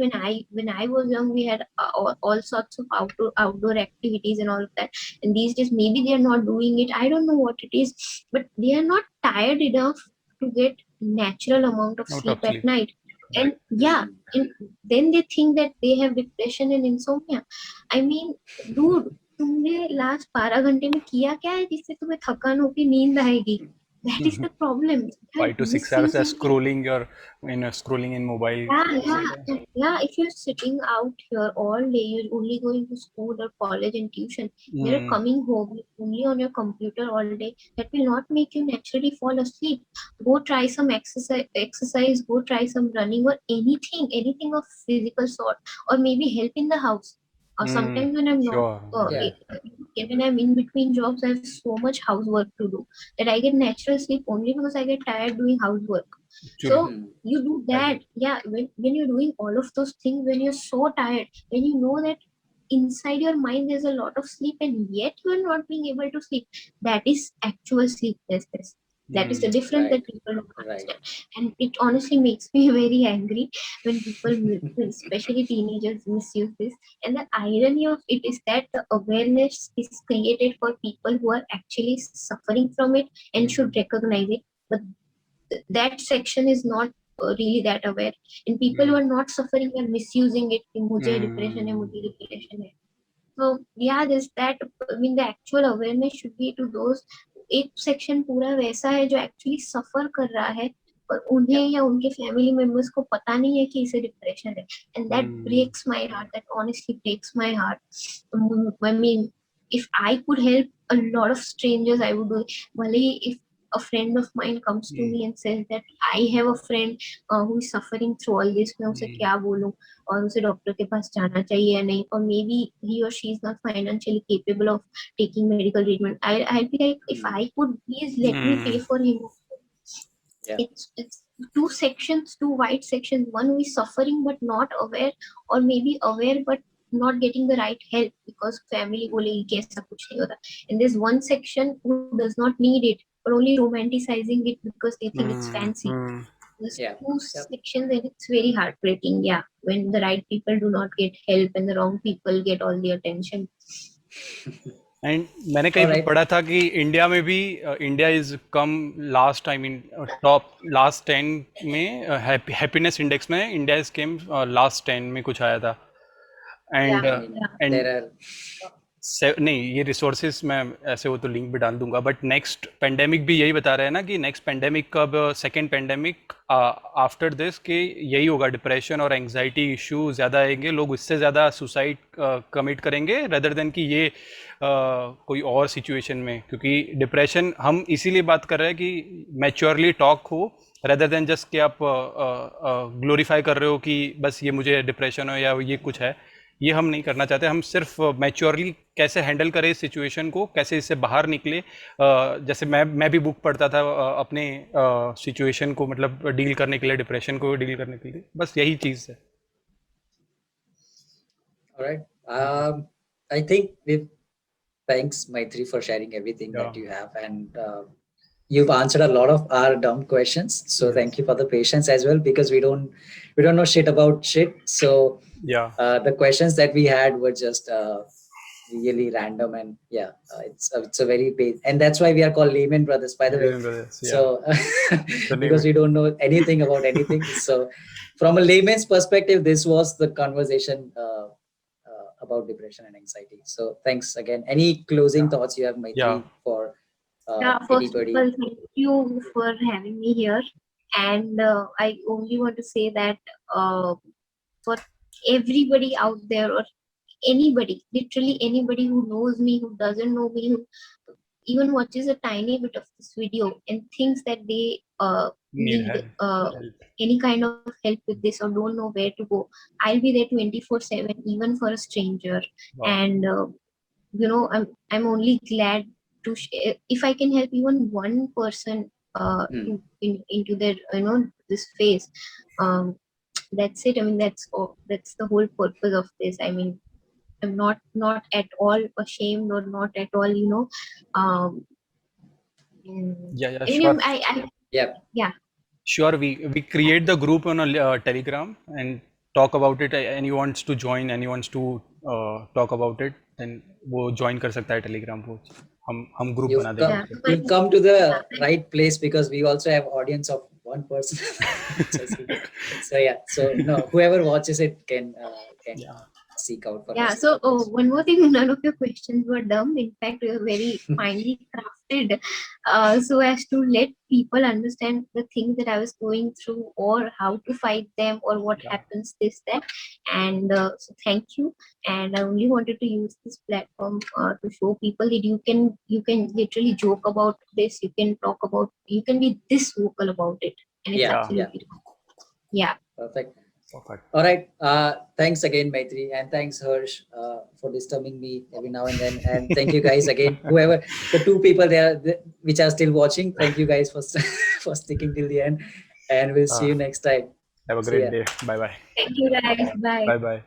when I was young, we had all sorts of outdoor activities and all of that. And these days maybe they are not doing it, I don't know what it is, but they are not tired enough to get natural amount of Out sleep of at sleep. night. And Right. yeah, and then they think that they have depression and insomnia. I mean, dude, तुमने last 12 घंटे में किया क्या है जिससे तुम्हें थकान होगी, नींद आएगी? That is the problem. They are 5 to 6 hours as misusing it. scrolling in mobile. Yeah. If you're sitting out here all day, you're only going to school or college and tuition. You're coming home only on your computer all day. That will not make you naturally fall asleep. Go try some exercise. Go try some running or anything of physical sort, or maybe help in the house. Or sometimes when I'm not, Sure. Yeah. when I'm in between jobs, I have so much housework to do that I get natural sleep only because I get tired doing housework. Actually, So you do that, yeah. When you're doing all of those things, when you're so tired, when you know that inside your mind there's a lot of sleep and yet you are not being able to sleep, that is actual sleeplessness. That is the difference Right, that people don't right. understand. And it honestly makes me very angry when people, especially teenagers, misuse this. And the irony of it is that the awareness is created for people who are actually suffering from it and should recognize it. But that section is not really that aware. And people who are not suffering are misusing it कि मुझे depression है, मुझे depression है. So yeah, there's that. I mean, the actual awareness should be to those. एक section पूरा वैसा है जो एक्चुअली सफर कर रहा है, पर उन्हें Yeah. या उनके फैमिली मेंबर्स को पता नहीं है कि इसे डिप्रेशन है. And that breaks my heart. That honestly breaks my heart. I mean, if I could help a lot of strangers, I would do it. भले ही if a friend of mine comes to me and says that I have a friend who is suffering through all this, मैं उसे क्या बोलूं, और उसे doctor के पास जाना चाहिए या नहीं, or maybe he or she is not financially capable of taking medical treatment. I'll be like, if I could, please let me pay for him. Yeah. It's two sections, two wide sections. One who is suffering but not aware, or maybe aware but not getting the right help because family बोलेगी कि ऐसा कुछ नहीं होता. And there's one section who does not need it or only romanticizing it because they think it's fancy. There's Yeah. two sections, and it's very heartbreaking. Yeah, when the right people do not get help and the wrong people get all the attention. And मैंने कहीं पे Alright. पढ़ा था कि India में भी India is come last, I mean top last 10 में happiness index में इंडिया इज केम लास्ट 10 में कुछ आया था. And Yeah. And There are नहीं, ये रिसोर्सेज मैं ऐसे वो तो लिंक भी डाल दूंगा, बट नेक्स्ट पेंडेमिक भी यही बता रहे हैं ना कि नेक्स्ट पेंडेमिक कब, सेकेंड पेंडेमिक आफ्टर दिस कि यही होगा, डिप्रेशन और एंग्जाइटी इशू ज़्यादा आएंगे, लोग इससे ज़्यादा सुसाइड कमिट करेंगे रेदर देन कि ये कोई और सिचुएशन में, क्योंकि डिप्रेशन हम इसीलिए बात कर रहे हैं कि मैच्योरली टॉक हो रेदर देन जस्ट कि आप ग्लोरीफाई कर रहे हो कि बस ये मुझे डिप्रेशन हो या ये कुछ है. ये हम नहीं करना चाहते. हम सिर्फ मैच्योरली कैसे हैंडल करें इस सिचुएशन को, कैसे इससे बाहर निकले. जैसे मैं भी बुक पढ़ता था अपने सिचुएशन को मतलब डील करने के लिए, डिप्रेशन को डील करने के लिए, बस यही चीज़ है. all right. I think thanks Maitri for sharing everything that you have, and you've answered a lot of our dumb questions, so thank you for the patience as well, because we don't know shit about shit. So the questions that we had were just really random, and it's a very big, and that's why we are called Laymen Brothers, by the way. So because we don't know anything about anything. So from a layman's perspective, this was the conversation about depression and anxiety. So thanks again. Any closing thoughts you have, Maitri, for First of anybody? all, thank you for having me here. And I only want to say that for everybody out there, or anybody, literally anybody who knows me, who doesn't know me, who even watches a tiny bit of this video and thinks that they need any kind of help with this or don't know where to go, I'll be there 24/7, even for a stranger. And I'm only glad to if I can help even one person into their this phase. That's it. I mean, that's the whole purpose of this. I mean, I'm not at all ashamed or not at all, Sure, we create the group on a Telegram and talk about it. Anyone wants to join, anyone wants to talk about it, then वो join कर सकता है Telegram को. हम group बना देंगे. You've come to the right place, because we also have audience of one person. So whoever watches it can seek out for us. So one more thing, none of your questions were dumb. In fact, they were very finely crafted, so as to let people understand the things that I was going through, or how to fight them, or what happens, this, that. And so thank you. And I only wanted to use this platform to show people that you can literally joke about this. You can talk about. You can be this vocal about it, and it's absolutely Perfect. All right. Thanks again, Maitri, and thanks Harsh for disturbing me every now and then. And thank you guys again, whoever the two people there which are still watching. Thank you guys for for sticking till the end, and we'll see you next time. Have a great day. Bye bye. Thank you guys. Bye. Bye bye.